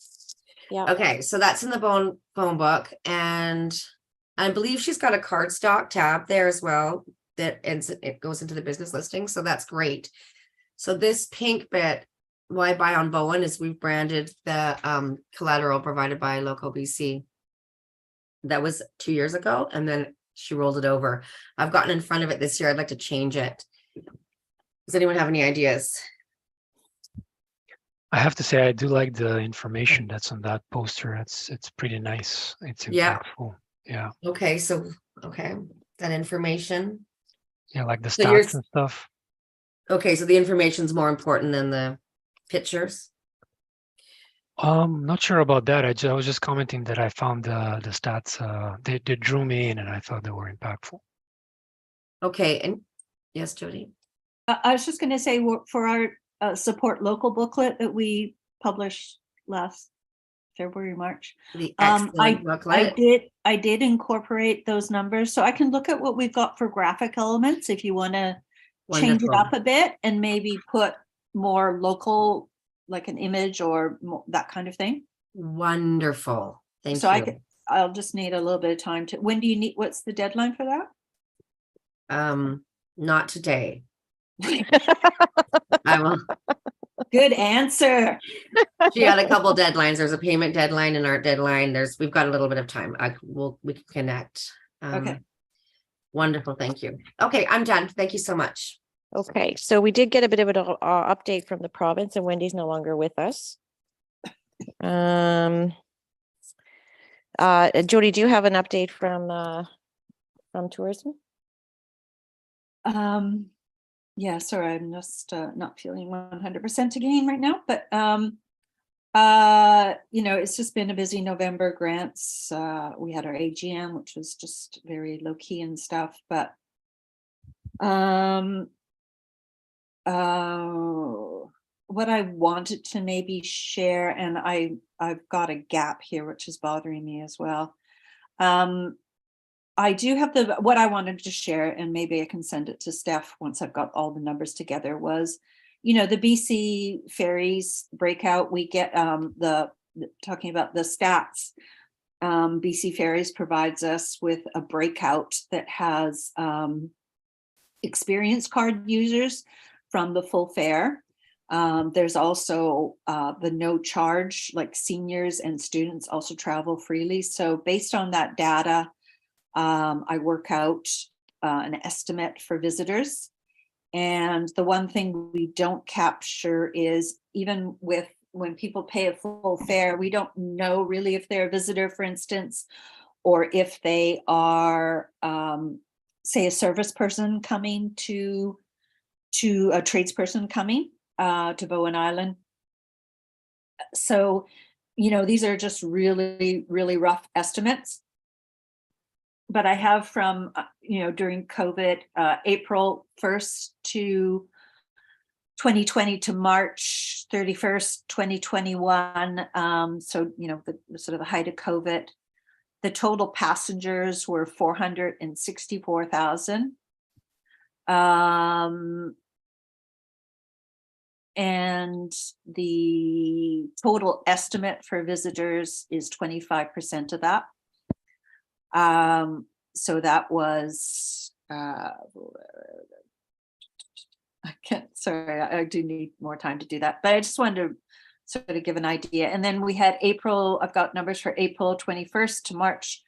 Yeah. Okay, so that's in the phone book, and I believe she's got a cardstock tab there as well that it goes into the business listing, so that's great. So this pink bit, why buy on Bowen, is we've branded the collateral provided by local BC. That was 2 years ago, and then she rolled it over. I've gotten in front of it this year. I'd like to change it. Does anyone have any ideas? I have to say, I do like the information that's on that poster. It's pretty nice. It's impactful. Yeah. Okay, so that information. Yeah, like the So stats and stuff. Okay, so the information's more important than the pictures. Not sure about that. I was just commenting that I found the stats. They drew me in, and I thought they were impactful. Okay, and yes, Jody. I was just going to say, for our support local booklet that we published last February, March. The excellent booklet. I did incorporate those numbers, so I can look at what we've got for graphic elements if you want to change it up a bit and maybe put more local, like an image or that kind of thing. Wonderful. Thank you. I'll just need a little bit of time to. When do you need? What's the deadline for that? Not today. I will. Good answer. She had a couple deadlines. There's a payment deadline, an art deadline. We've got a little bit of time. We can connect. Okay. Wonderful. Thank you. Okay, I'm done. Thank you so much. Okay, so we did get a bit of an update from the province, and Wendy's no longer with us. Jody, do you have an update from tourism? Yeah, sorry, I'm just not feeling 100% again right now, but it's just been a busy November. Grants. We had our AGM, which was just very low key and stuff, but what I wanted to maybe share, and I've got a gap here which is bothering me as well. I do have what I wanted to share, and maybe I can send it to Stef once I've got all the numbers together, was, the BC Ferries breakout. We get talking about the stats. BC Ferries provides us with a breakout that has experience card users from the full fare. There's also the no charge, like seniors and students also travel freely. So based on that data, I work out an estimate for visitors, And the one thing we don't capture is even with when people pay a full fare, we don't know really if they're a visitor, for instance, or if they are, say, a service person coming to a tradesperson coming to Bowen Island. So, you know, these are just really, really rough estimates. But I have from, you know, during COVID, April 1st to 2020 to March 31st, 2021. So, you know, the sort of the height of COVID, the total passengers were 464,000. And the total estimate for visitors is 25% of that. So that was, I do need more time to do that, but I just wanted to sort of give an idea. And then we had April, I've got numbers for April 21st to March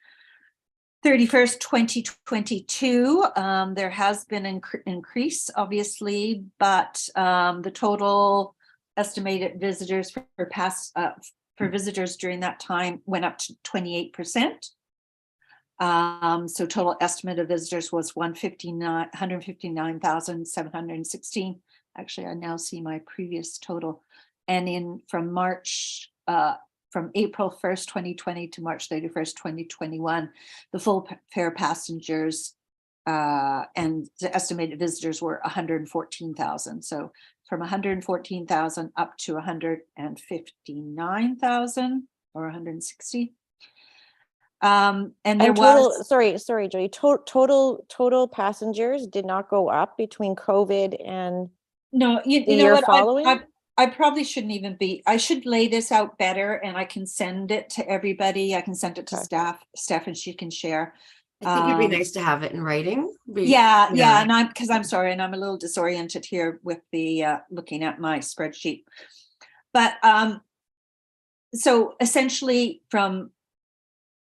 31st, 2022. There has been an increase, obviously, but the total estimated visitors for visitors during that time went up to 28%. So total estimate of visitors was 159,716. Actually, I now see my previous total. And from April 1st, 2020 to March 31st, 2021, the full fare passengers and the estimated visitors were 114,000. So from 114,000 up to 159,000 or 160. And there was sorry, Jody, total passengers did not go up between COVID and no, you know year what, following? I probably shouldn't even be, I should lay this out better and I can send it to everybody. I can send it to Stef and she can share. I think it'd be nice to have it in writing. Yeah. And I'm sorry, and I'm a little disoriented here with the looking at my spreadsheet. But so essentially from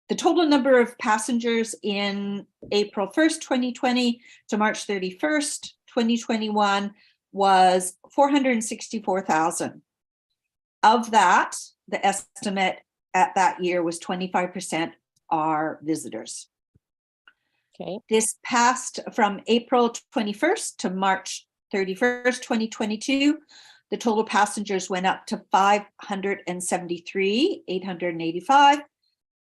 the total number of passengers in April 1st, 2020 to March 31st, 2021 was 464,000. Of that, the estimate at that year was 25% are visitors. Okay. This passed from April 21st to March 31st, 2022. The total passengers went up to 573,885.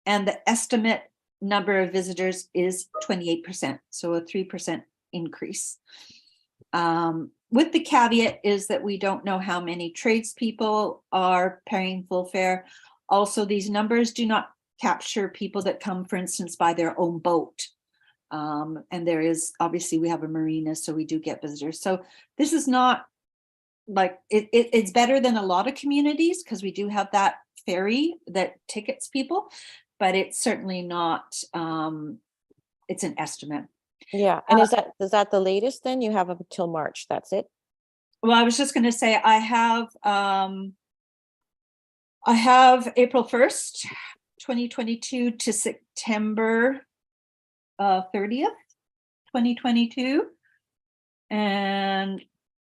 And the estimate number of visitors is 28%, so a 3% increase. With the caveat is that we don't know how many tradespeople are paying full fare. Also, these numbers do not capture people that come, for instance, by their own boat. And there is, obviously, we have a marina, so we do get visitors. So this is not like, it's better than a lot of communities because we do have that ferry that tickets people. But it's certainly not, it's an estimate. Yeah, and is that the latest then? You have up until March, that's it? Well, I was just gonna say, I have April 1st, 2022 to September 30th, 2022. And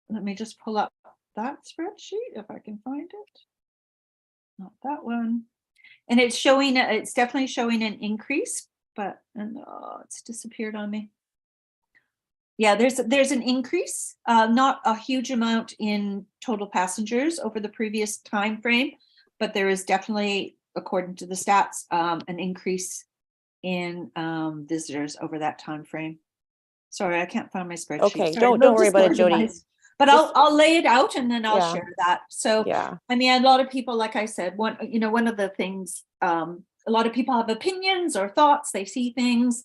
let me just pull up that spreadsheet if I can find it. Not that one. And it's showing, it's definitely showing an increase, but it's disappeared on me. Yeah, there's an increase, not a huge amount in total passengers over the previous time frame, but there is definitely, according to the stats, an increase in visitors over that time frame. Sorry, I can't find my spreadsheet. Okay, Sorry, don't worry about it, Jody. But I'll lay it out and then I'll share that. So, yeah. I mean, a lot of people, like I said, one of the things, a lot of people have opinions or thoughts, they see things.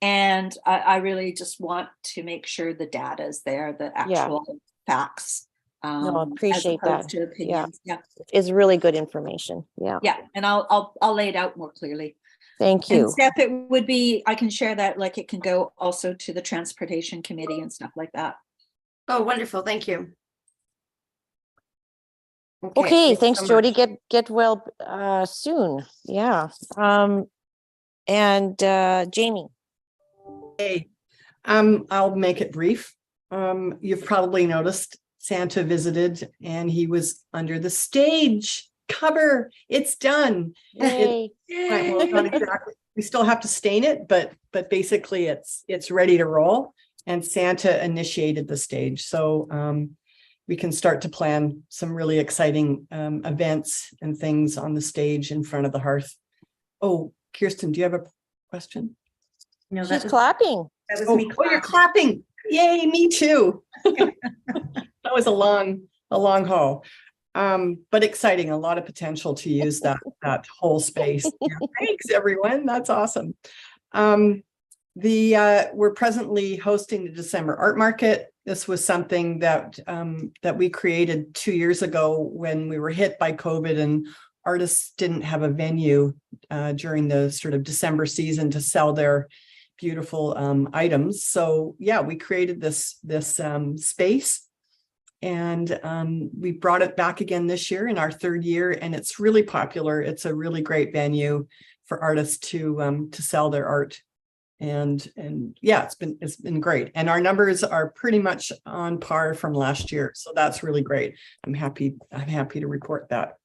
And I really just want to make sure the data is there, the actual facts. No, appreciate that. To opinions. Yeah. It's really good information. Yeah. Yeah. And I'll lay it out more clearly. Thank you. And Steph, it would be, I can share that, like it can go also to the transportation committee and stuff like that. Oh, wonderful. Thank you. Okay, thanks, so Jody. much. Get well soon. Yeah. And Jamie. Hey, I'll make it brief. You've probably noticed Santa visited and he was under the stage cover. It's done. Yay. Well, not exactly. We still have to stain it, but basically it's ready to roll. And Santa initiated the stage. So we can start to plan some really exciting events and things on the stage in front of the hearth. Oh, Kiersten, do you have a question? No, She's clapping. that was Oh, me you're clapping. Yay, me too. That was a long haul. But exciting, a lot of potential to use that whole space. Yeah, thanks, everyone. That's awesome. We're presently hosting the December Art Market. This was something that we created 2 years ago when we were hit by COVID and artists didn't have a venue during the sort of December season to sell their beautiful items. So yeah, we created this space. And we brought it back again this year in our 3rd year, and it's really popular. It's a really great venue for artists to sell their art, and yeah, it's been great. And our numbers are pretty much on par from last year, so that's really great. I'm happy to report that.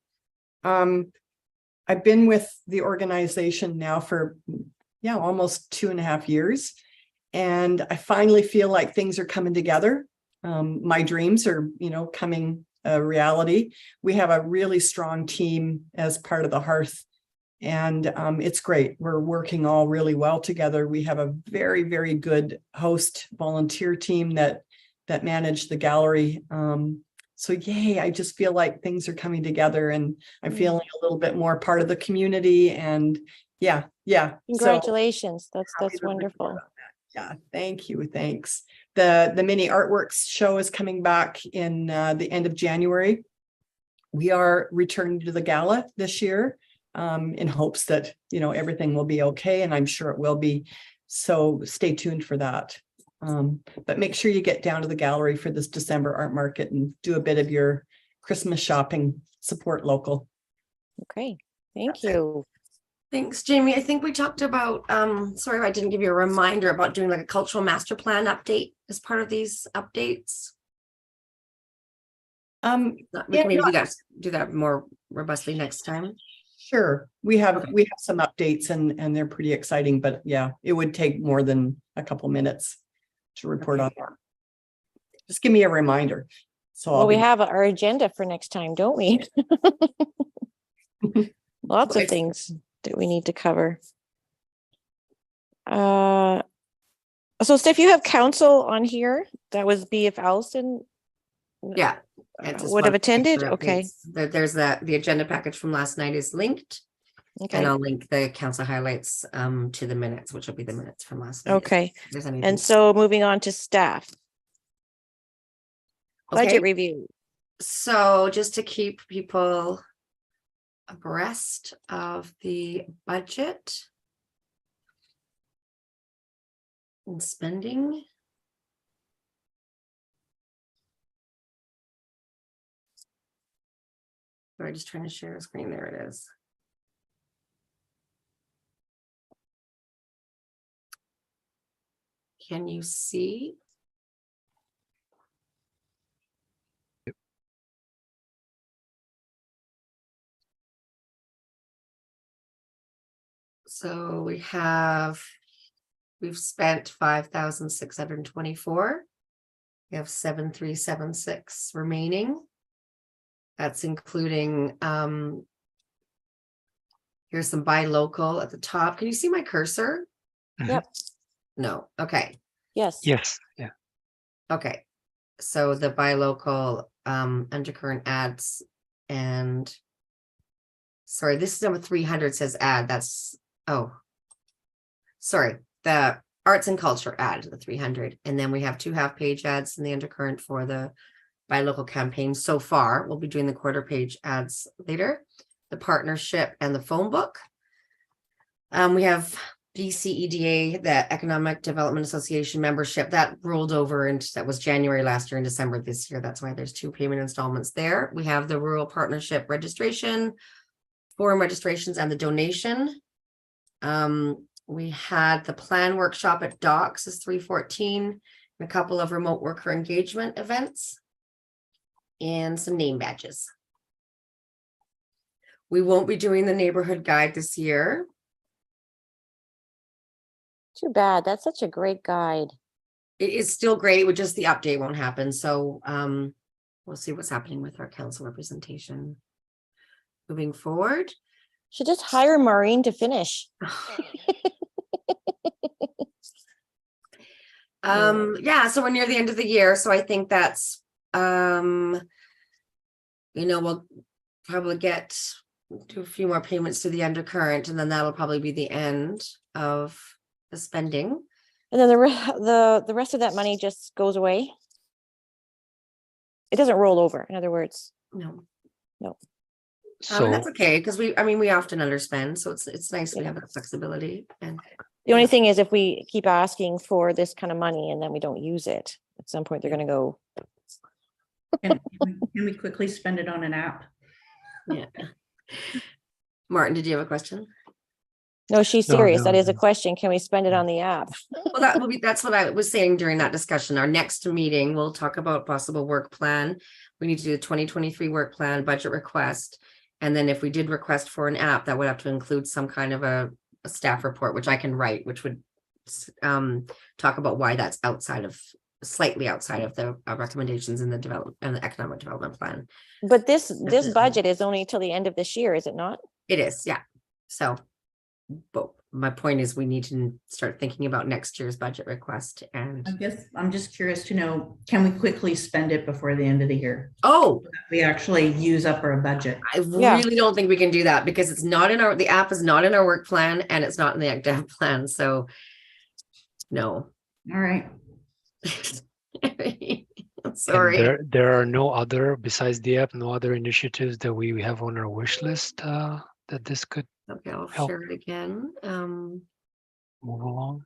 I've been with the organization now for almost 2.5 years, and I finally feel like things are coming together. My dreams are, coming a reality. We have a really strong team as part of the Hearth, and it's great. We're working all really well together. We have a very, very good host volunteer team that manage the gallery. So yay, I just feel like things are coming together, and I'm feeling a little bit more part of the community. And yeah. Congratulations. So that's wonderful. Yeah, thank you. Thanks. The mini artworks show is coming back in the end of January. We are returning to the gala this year in hopes that, everything will be okay, and I'm sure it will be. So stay tuned for that. But make sure you get down to the gallery for this December art market and do a bit of your Christmas shopping, support local. Okay, thank you. Thanks, Jamie. I think we talked about, sorry if I didn't give you a reminder about doing like a cultural master plan update as part of these updates. We can maybe do that more robustly next time. Sure. We have some updates and they're pretty exciting, but yeah, it would take more than a couple minutes to report on that. Just give me a reminder. So we have our agenda for next time, don't we? Lots of things that we need to cover. So Stef, you have council on here. That was if Allison would have attended. Okay. There's the agenda package from last night is linked. Okay. And I'll link the council highlights to the minutes, which will be the minutes from last night. Okay. And so moving on to staff. Budget review. So just to keep people abreast of the budget and spending. Sorry, just trying to share a screen. There it is. Can you see? So we've spent 5,624. We have 7,376 remaining. That's including, here's some buy local at the top. Can you see my cursor? Yep. No. Okay. Yes. Yes. Yeah. Okay. So the buy local undercurrent ads, and sorry, this is number 300 says ad. That's sorry, the arts and culture ad, the 300, and then we have 2 half-page ads in the undercurrent for the buy local campaign so far. We'll be doing the quarter-page ads later. The partnership and the phone book. We have CEDC, the Economic Development Association membership that rolled over, and that was January last year and December this year. That's why there's 2 payment installments there. We have the rural partnership registration, forum registrations, and the donation. We had the plan workshop at Docs is 314, a couple of remote worker engagement events, and some name badges. We won't be doing the neighborhood guide this year. Too bad. That's such a great guide. It is still great, with just the update won't happen. So we'll see what's happening with our council representation moving forward. Should just hire Maureen to finish. Yeah, so we're near the end of the year, so I think that's we'll probably do a few more payments to the undercurrent, and then that'll probably be the end of the spending. And then the rest of that money just goes away. It doesn't roll over, in other words. No. So That's okay, because we often underspend, so it's nice we have that flexibility. And The only thing is, if we keep asking for this kind of money and then we don't use it, at some point they're going to go. Can we quickly spend it on an app? yeah. Martin, did you have a question? No, she's No, serious. no, That is a no. question. Can we spend it on the app? Well, that's what I was saying during that discussion. Our next meeting, we'll talk about possible work plan. We need to do a 2023 work plan, budget request. And then if we did request for an app, that would have to include some kind of a staff report, which I can write, which would talk about why that's slightly outside of the recommendations in the development and the economic development plan. But this budget is only till the end of this year, is it not? It is, yeah. So, but my point is, we need to start thinking about next year's budget request. And I guess I'm just curious to know, can we quickly spend it before the end of the year? oh, We actually use up our budget. I really don't think we can do that, because it's not in the app is not in our work plan, and it's not in the dev plan. So no. All right. Sorry. And there are no other, besides the app, no other initiatives that we have on our wish list that this could Okay, I'll help. share it again. Move along.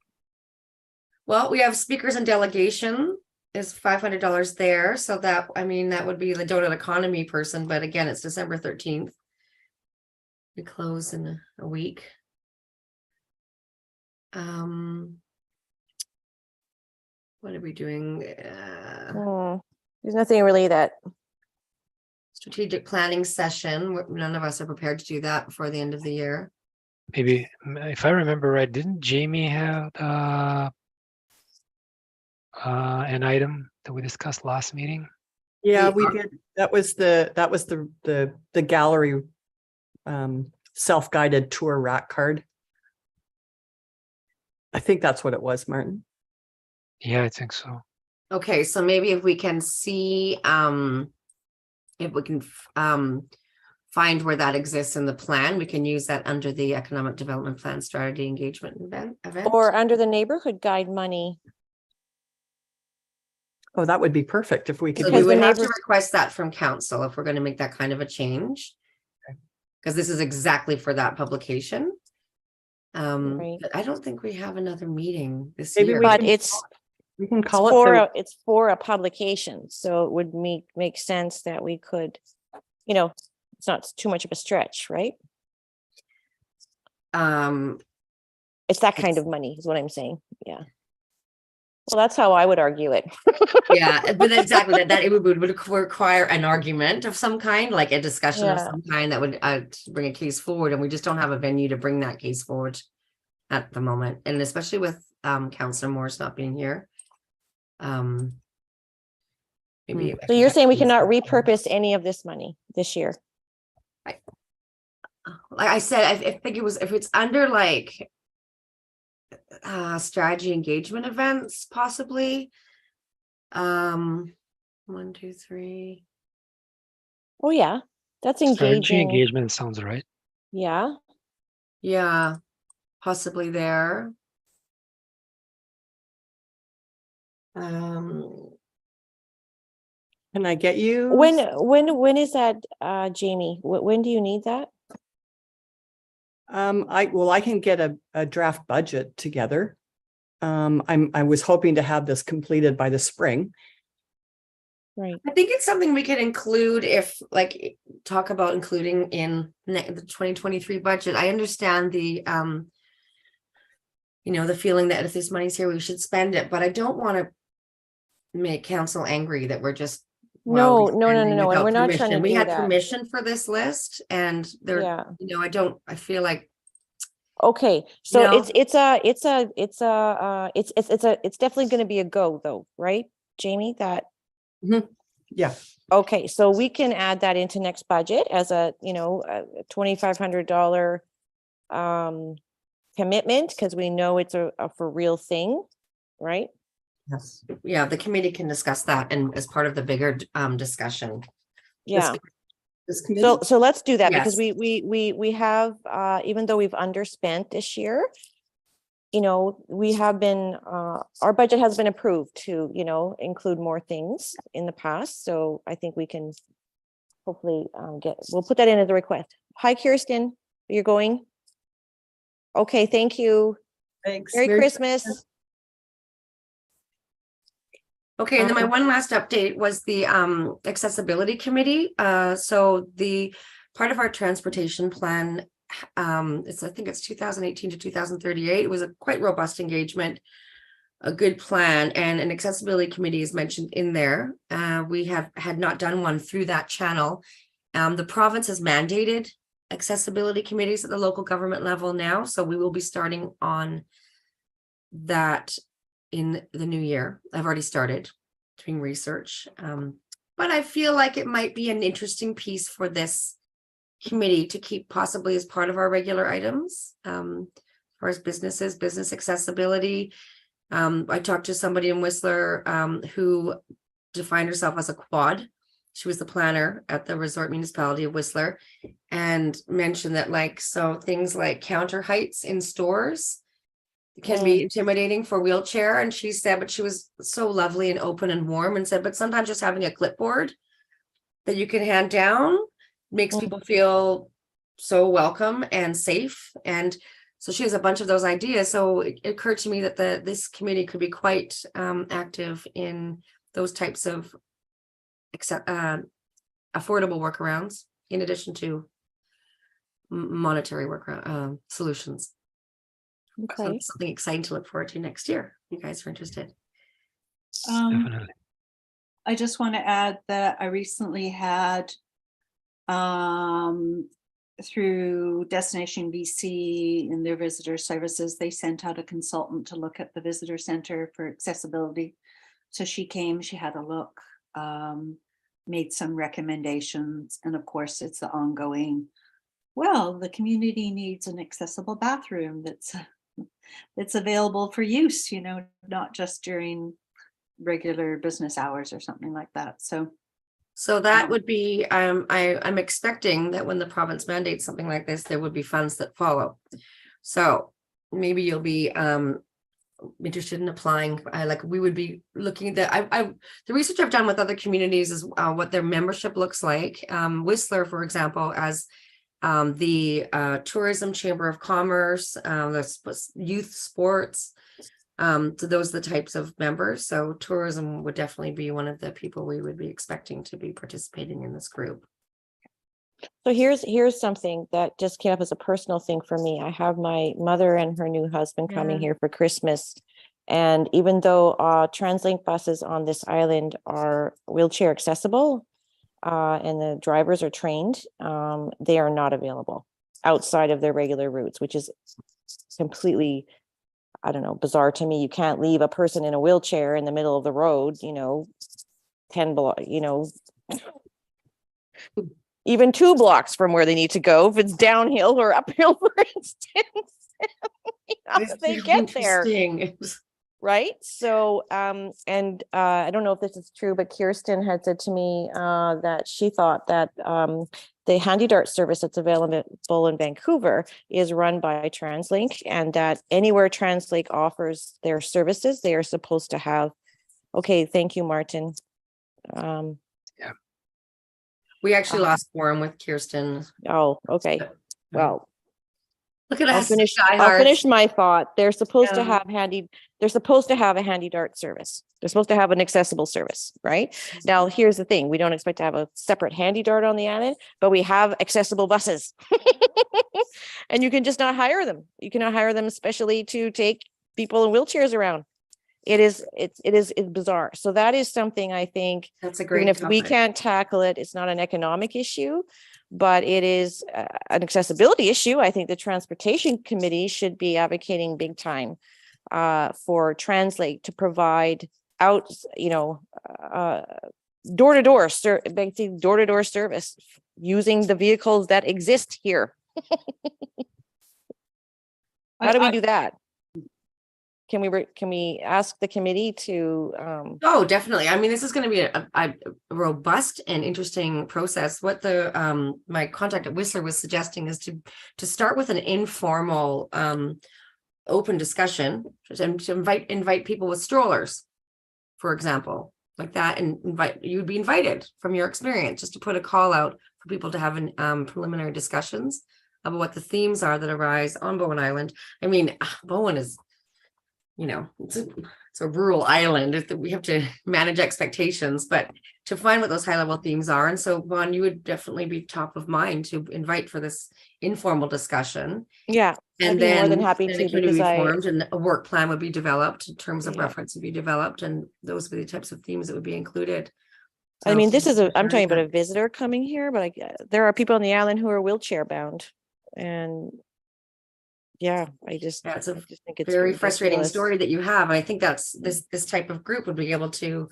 Well, we have speakers and delegation is $500 there. So that, I mean, that would be the donut economy person, but again, it's December 13th. We close in a week. What are we doing? There's nothing really that. Strategic planning session. None of us are prepared to do that before the end of the year. Maybe, if I remember right, didn't Jamie have an item that we discussed last meeting? Yeah, we did. That was the gallery self-guided tour rack card. I think that's what it was, Martin. Yeah, I think so. Okay, so maybe if we can see if we can find where that exists in the plan, we can use that under the economic development plan strategy engagement event. Or under the neighborhood guide money. Oh, that would be perfect if we could. So Because we would the have to neighbors- request that from council if we're going to make that kind of a change. Because this is exactly for that publication. Right. But I don't think we have another meeting this Maybe year. But can- it's We can call it. it's for a publication, so it would make sense that we could, it's not too much of a stretch, right? It's that kind of money is what I'm saying. Yeah. Well, that's how I would argue it. Yeah, but exactly that it would require an argument of some kind, like a discussion of Yeah. some kind that would bring a case forward, and we just don't have a venue to bring that case forward at the moment, and especially with Councillor Morris not being here. Maybe. So you're saying we cannot repurpose any of this money this year? Like I said, I think it was, if it's under like strategy engagement events, possibly. 1, 2, 3. Oh, yeah, that's Strategy engaging. engagement sounds right. Yeah. Yeah, possibly there. Can I get you? When is that, Jamie? When do you need that? I can get a draft budget together. I was hoping to have this completed by the spring. Right. I think it's something we could include if, like, talk about including in the 2023 budget. I understand the, the feeling that if this money's here, we should spend it, but I don't want to make council angry that we're just. No, wildly no, no, no, spending no, and without we're not trying to permission. We do had that. permission for this list and there, Yeah. I feel like, Okay, so know? it's definitely going to be a go though, right, Jamie? That Yeah, okay, so we can add that into next budget as a $2,500 commitment because we know it's a for real thing, right? yes. yeah, the committee can discuss that and as part of the bigger discussion. Yeah. This committee, So let's do that because Yes. we have even though we've underspent this year, we have been our budget has been approved to include more things in the past. So I think we can hopefully we'll put that in as a request. Hi, Kiersten, you're going? Okay, thank you. thanks. Merry Christmas. Okay, and then my one last update was the accessibility committee. So the part of our transportation plan, I think it's 2018 to 2038. It was a quite robust engagement, a good plan, and an accessibility committee is mentioned in there. We had not done one through that channel. The province has mandated accessibility committees at the local government level now, so we will be starting on that in the new year. I've already started doing research, but I feel like it might be an interesting piece for this committee to keep possibly as part of our regular items, as far as business accessibility. I talked to somebody in Whistler who defined herself as a quad. She was the planner at the resort municipality of Whistler and mentioned that things like counter heights in stores can be intimidating for wheelchair. And she said, but she was so lovely and open and warm and said, but sometimes just having a clipboard that you can hand down makes people feel so welcome and safe. And so she has a bunch of those ideas. So it occurred to me that this committee could be quite active in those types of affordable workarounds, in addition to monetary workaround solutions. So Okay. it's something exciting to look forward to next year. If you guys are interested. Definitely. I just want to add that I recently had through Destination BC in their visitor services, they sent out a consultant to look at the visitor center for accessibility. So she came, she had a look, made some recommendations, and of course it's the ongoing, well, the community needs an accessible bathroom that's available for use, not just during regular business hours or something like that. So that would be, I'm expecting that when the province mandates something like this, there would be funds that follow. So maybe you'll be interested in applying. We would be looking at the research I've done with other communities is what their membership looks like. Whistler, for example, as the Tourism Chamber of Commerce, the youth sports. So those are the types of members. So tourism would definitely be one of the people we would be expecting to be participating in this group. So here's something that just came up as a personal thing for me. I have my mother and her new husband coming here for Christmas. And even though TransLink buses on this island are wheelchair accessible, and the drivers are trained, they are not available outside of their regular routes, which is completely, I don't know, bizarre to me. You can't leave a person in a wheelchair in the middle of the road, 10 blocks, even 2 blocks from where they need to go, if it's downhill or uphill, for instance. How do they get there? Right. So, and I don't know if this is true, but Kiersten had said to me that she thought that the Handy Dart service that's available in Vancouver is run by TransLink, and that anywhere TransLink offers their services, they are supposed to have. Okay, thank you, Martin. Yeah. We actually lost forum with Kiersten. Oh, okay. Well, look at I'll us. finish my thought. They're supposed to have a Handy Dart service. They're supposed to have an accessible service, right? Now, here's the thing. We don't expect to have a separate Handy Dart on the island, but we have accessible buses. And you can just not hire them. You cannot hire them especially to take people in wheelchairs around. it's bizarre. So that is something I think, That's a even great if we topic. can't tackle it, it's not an economic issue, but it is an accessibility issue. I think the transportation committee should be advocating big time for Translate to provide out, door-to-door service using the vehicles that exist here. How do we do that? Can we ask the committee to Oh, definitely. I mean, this is going to be a robust and interesting process. What the my contact at Whistler was suggesting is to start with an informal open discussion and to invite people with strollers, for example, like that, and you'd be invited from your experience just to put a call out for people to have an preliminary discussions about what the themes are that arise on Bowen Island. I mean, Bowen is, it's a rural island. We have to manage expectations, but to find what those high level themes are. And so, Vaune, you would definitely be top of mind to invite for this informal discussion. yeah, And I'd be then more than happy then to, a committee because would be formed and a work plan would be developed in terms of Yeah. reference would be developed, and those would be the types of themes that would be included. I mean, this is I'm talking about a it. visitor coming here, but there are people on the island who are wheelchair bound, and yeah, I just It's a think it's very frustrating ridiculous. story that you have. I think that's this type of group would be able to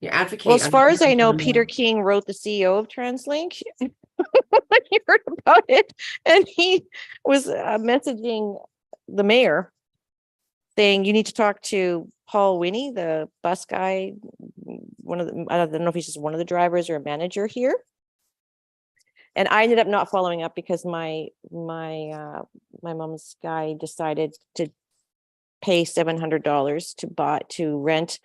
advocate. Well, as on far as I know, behalf of Peter King wrote the CEO of TransLink. I heard about it, and he was messaging the mayor saying, you need to talk to Paul Winnie, the bus guy, I don't know if he's just one of the drivers or a manager here. And I ended up not following up because my mom's guy decided to pay $700 to rent.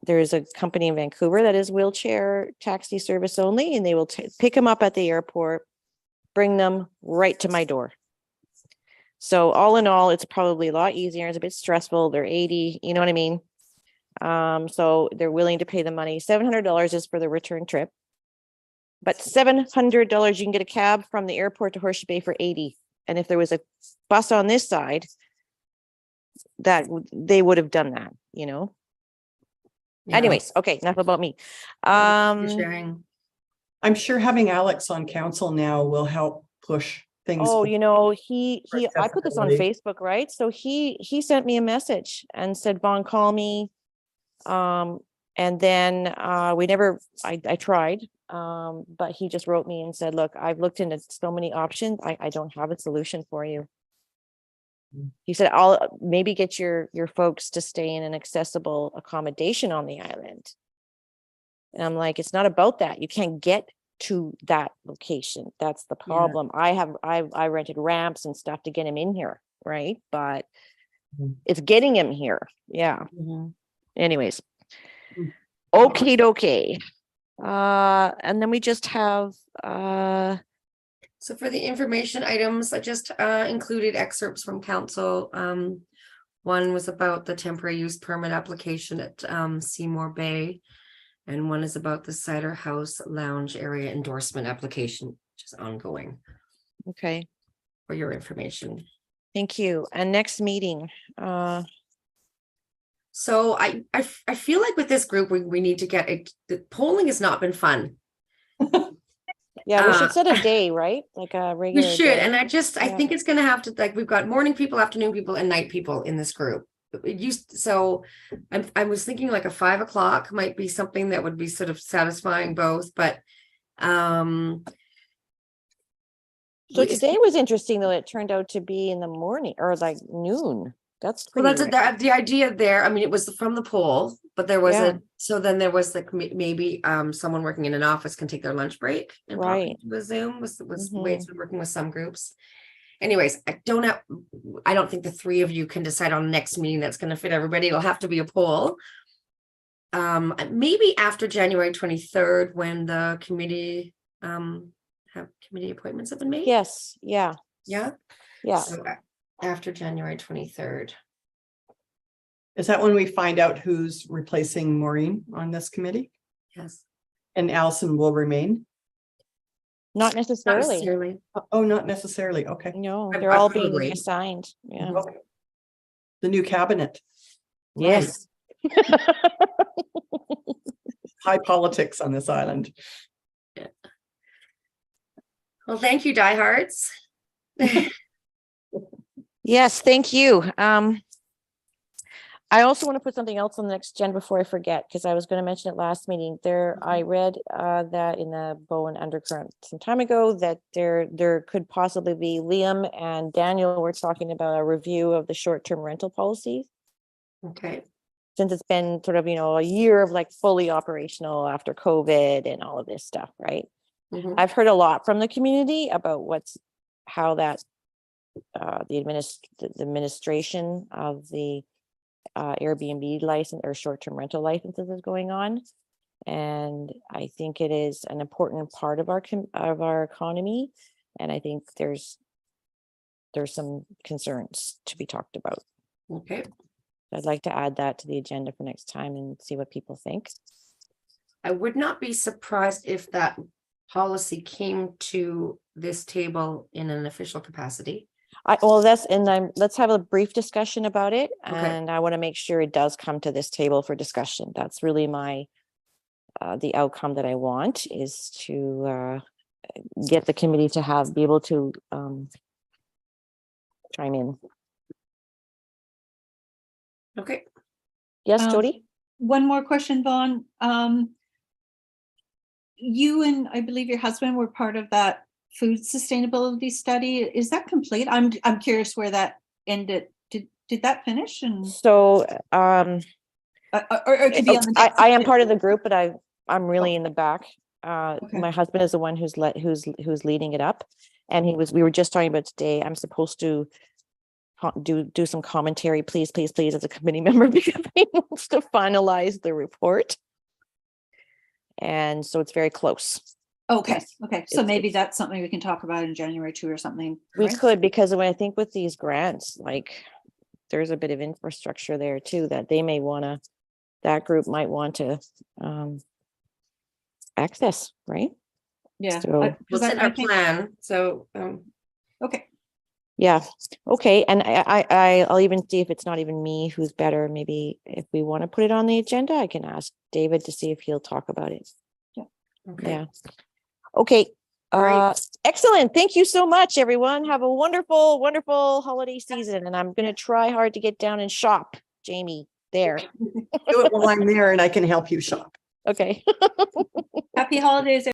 There's a company in Vancouver that is wheelchair taxi service only, and they will pick them up at the airport, bring them right to my door. So all in all, it's probably a lot easier. It's a bit stressful. They're 80, you know what I mean? So they're willing to pay the money. $700 is for the return trip, but $700 you can get a cab from the airport to Horseshoe Bay for 80. And if there was a bus on this side, that they would have done that, Yeah. Anyways, okay, enough about me. Thanks for sharing. I'm sure having Alex on council now will help push things. Oh, for I put this on accessibility. Facebook, right? So he sent me a message and said, Vaune, call me. And then I tried, but he just wrote me and said, look, I've looked into so many options. I don't have a solution for you. He said, I'll maybe get your folks to stay in an accessible accommodation on the island. And I'm like, it's not about that. You can't get to that location. That's the problem. I rented ramps and stuff to get him in here, right? But it's getting him here. Yeah. Anyways. Okay, dokie. And then we just have So for the information items, I just included excerpts from council. One was about the temporary use permit application at Seymour Bay. And one is about the Cider House Lounge area endorsement application, which is ongoing. Okay. For your information. Thank you. And next meeting. So I feel like with this group, we need to get the polling has not been fun. Yeah, we should set a day, right? Like a We regular should, day. and I think it's gonna have to, like, we've got morning people, afternoon people, and night people in this group. I was thinking like a 5 o'clock might be something that would be sort of satisfying both, but So today was interesting though. It turned out to be in the morning or like noon. That's well, pretty that's the idea there. I mean, it was from the poll, but there was then there was like maybe someone working in an office can take their lunch break and pop Right. into a Zoom was the way it's been working with some groups. Anyways, I don't think the three of you can decide on the next meeting that's going to fit everybody. It'll have to be a poll. Maybe after January 23rd, when the committee have committee appointments have been made. Yes. Yeah. Yeah. Yeah. So after January 23rd. Is that when we find out who's replacing Maureen on this committee? Yes. And Allison will remain? Not Not necessarily. necessarily. Oh, not necessarily. Okay. No, I- they're I all probably- being assigned. Yeah. Okay. The new cabinet. Yes. High politics on this island. Well, thank you, diehards. Yes, thank you. I also want to put something else on the next agenda before I forget, because I was going to mention it last meeting. I read that in the Bowen Undercurrent some time ago that there could possibly be, Liam and Daniel were talking about a review of the short-term rental policy. Okay. Since it's been sort of, a year of like fully operational after COVID and all of this stuff, right? Mhm. I've heard a lot from the community about how that the administration of the Airbnb license or short-term rental licenses is going on, and I think it is an important part of our economy, and I think there's some concerns to be talked about. Okay. I'd like to add that to the agenda for next time and see what people think. I would not be surprised if that policy came to this table in an official capacity. Let's have a brief discussion about it, Okay. and I want to make sure it does come to this table for discussion. That's really the outcome that I want, is to get the committee to be able to chime in. Okay. Yes, Jody? One more question, Vaune. You and I believe your husband were part of that food sustainability study. Is that complete? I'm curious where that ended. Did that finish? And So or it could be on the next I am part of the group, but I'm really in the back. Okay. My husband is the one who's leading it up, and we were just talking about today. I'm supposed to do some commentary, please, as a committee member, because he wants to finalize the report, and so it's very close. Okay. So maybe It's- that's something we can talk about in January 2 or something. We right? could, because when I think with these grants, like there's a bit of infrastructure there too that that group might want to access, right? Yeah. So- What's in our plan? So, Okay. Yeah. Okay. And I'll even see if it's not even me who's better. Maybe if we want to put it on the agenda, I can ask David to see if he'll talk about it. okay. Yeah. Okay. Great. Excellent. Thank you so much, everyone. Have a wonderful, wonderful holiday season. And I'm going to try hard to get down and shop, Jamie, there. Do it while I'm there and I can help you shop. Okay. Happy holidays,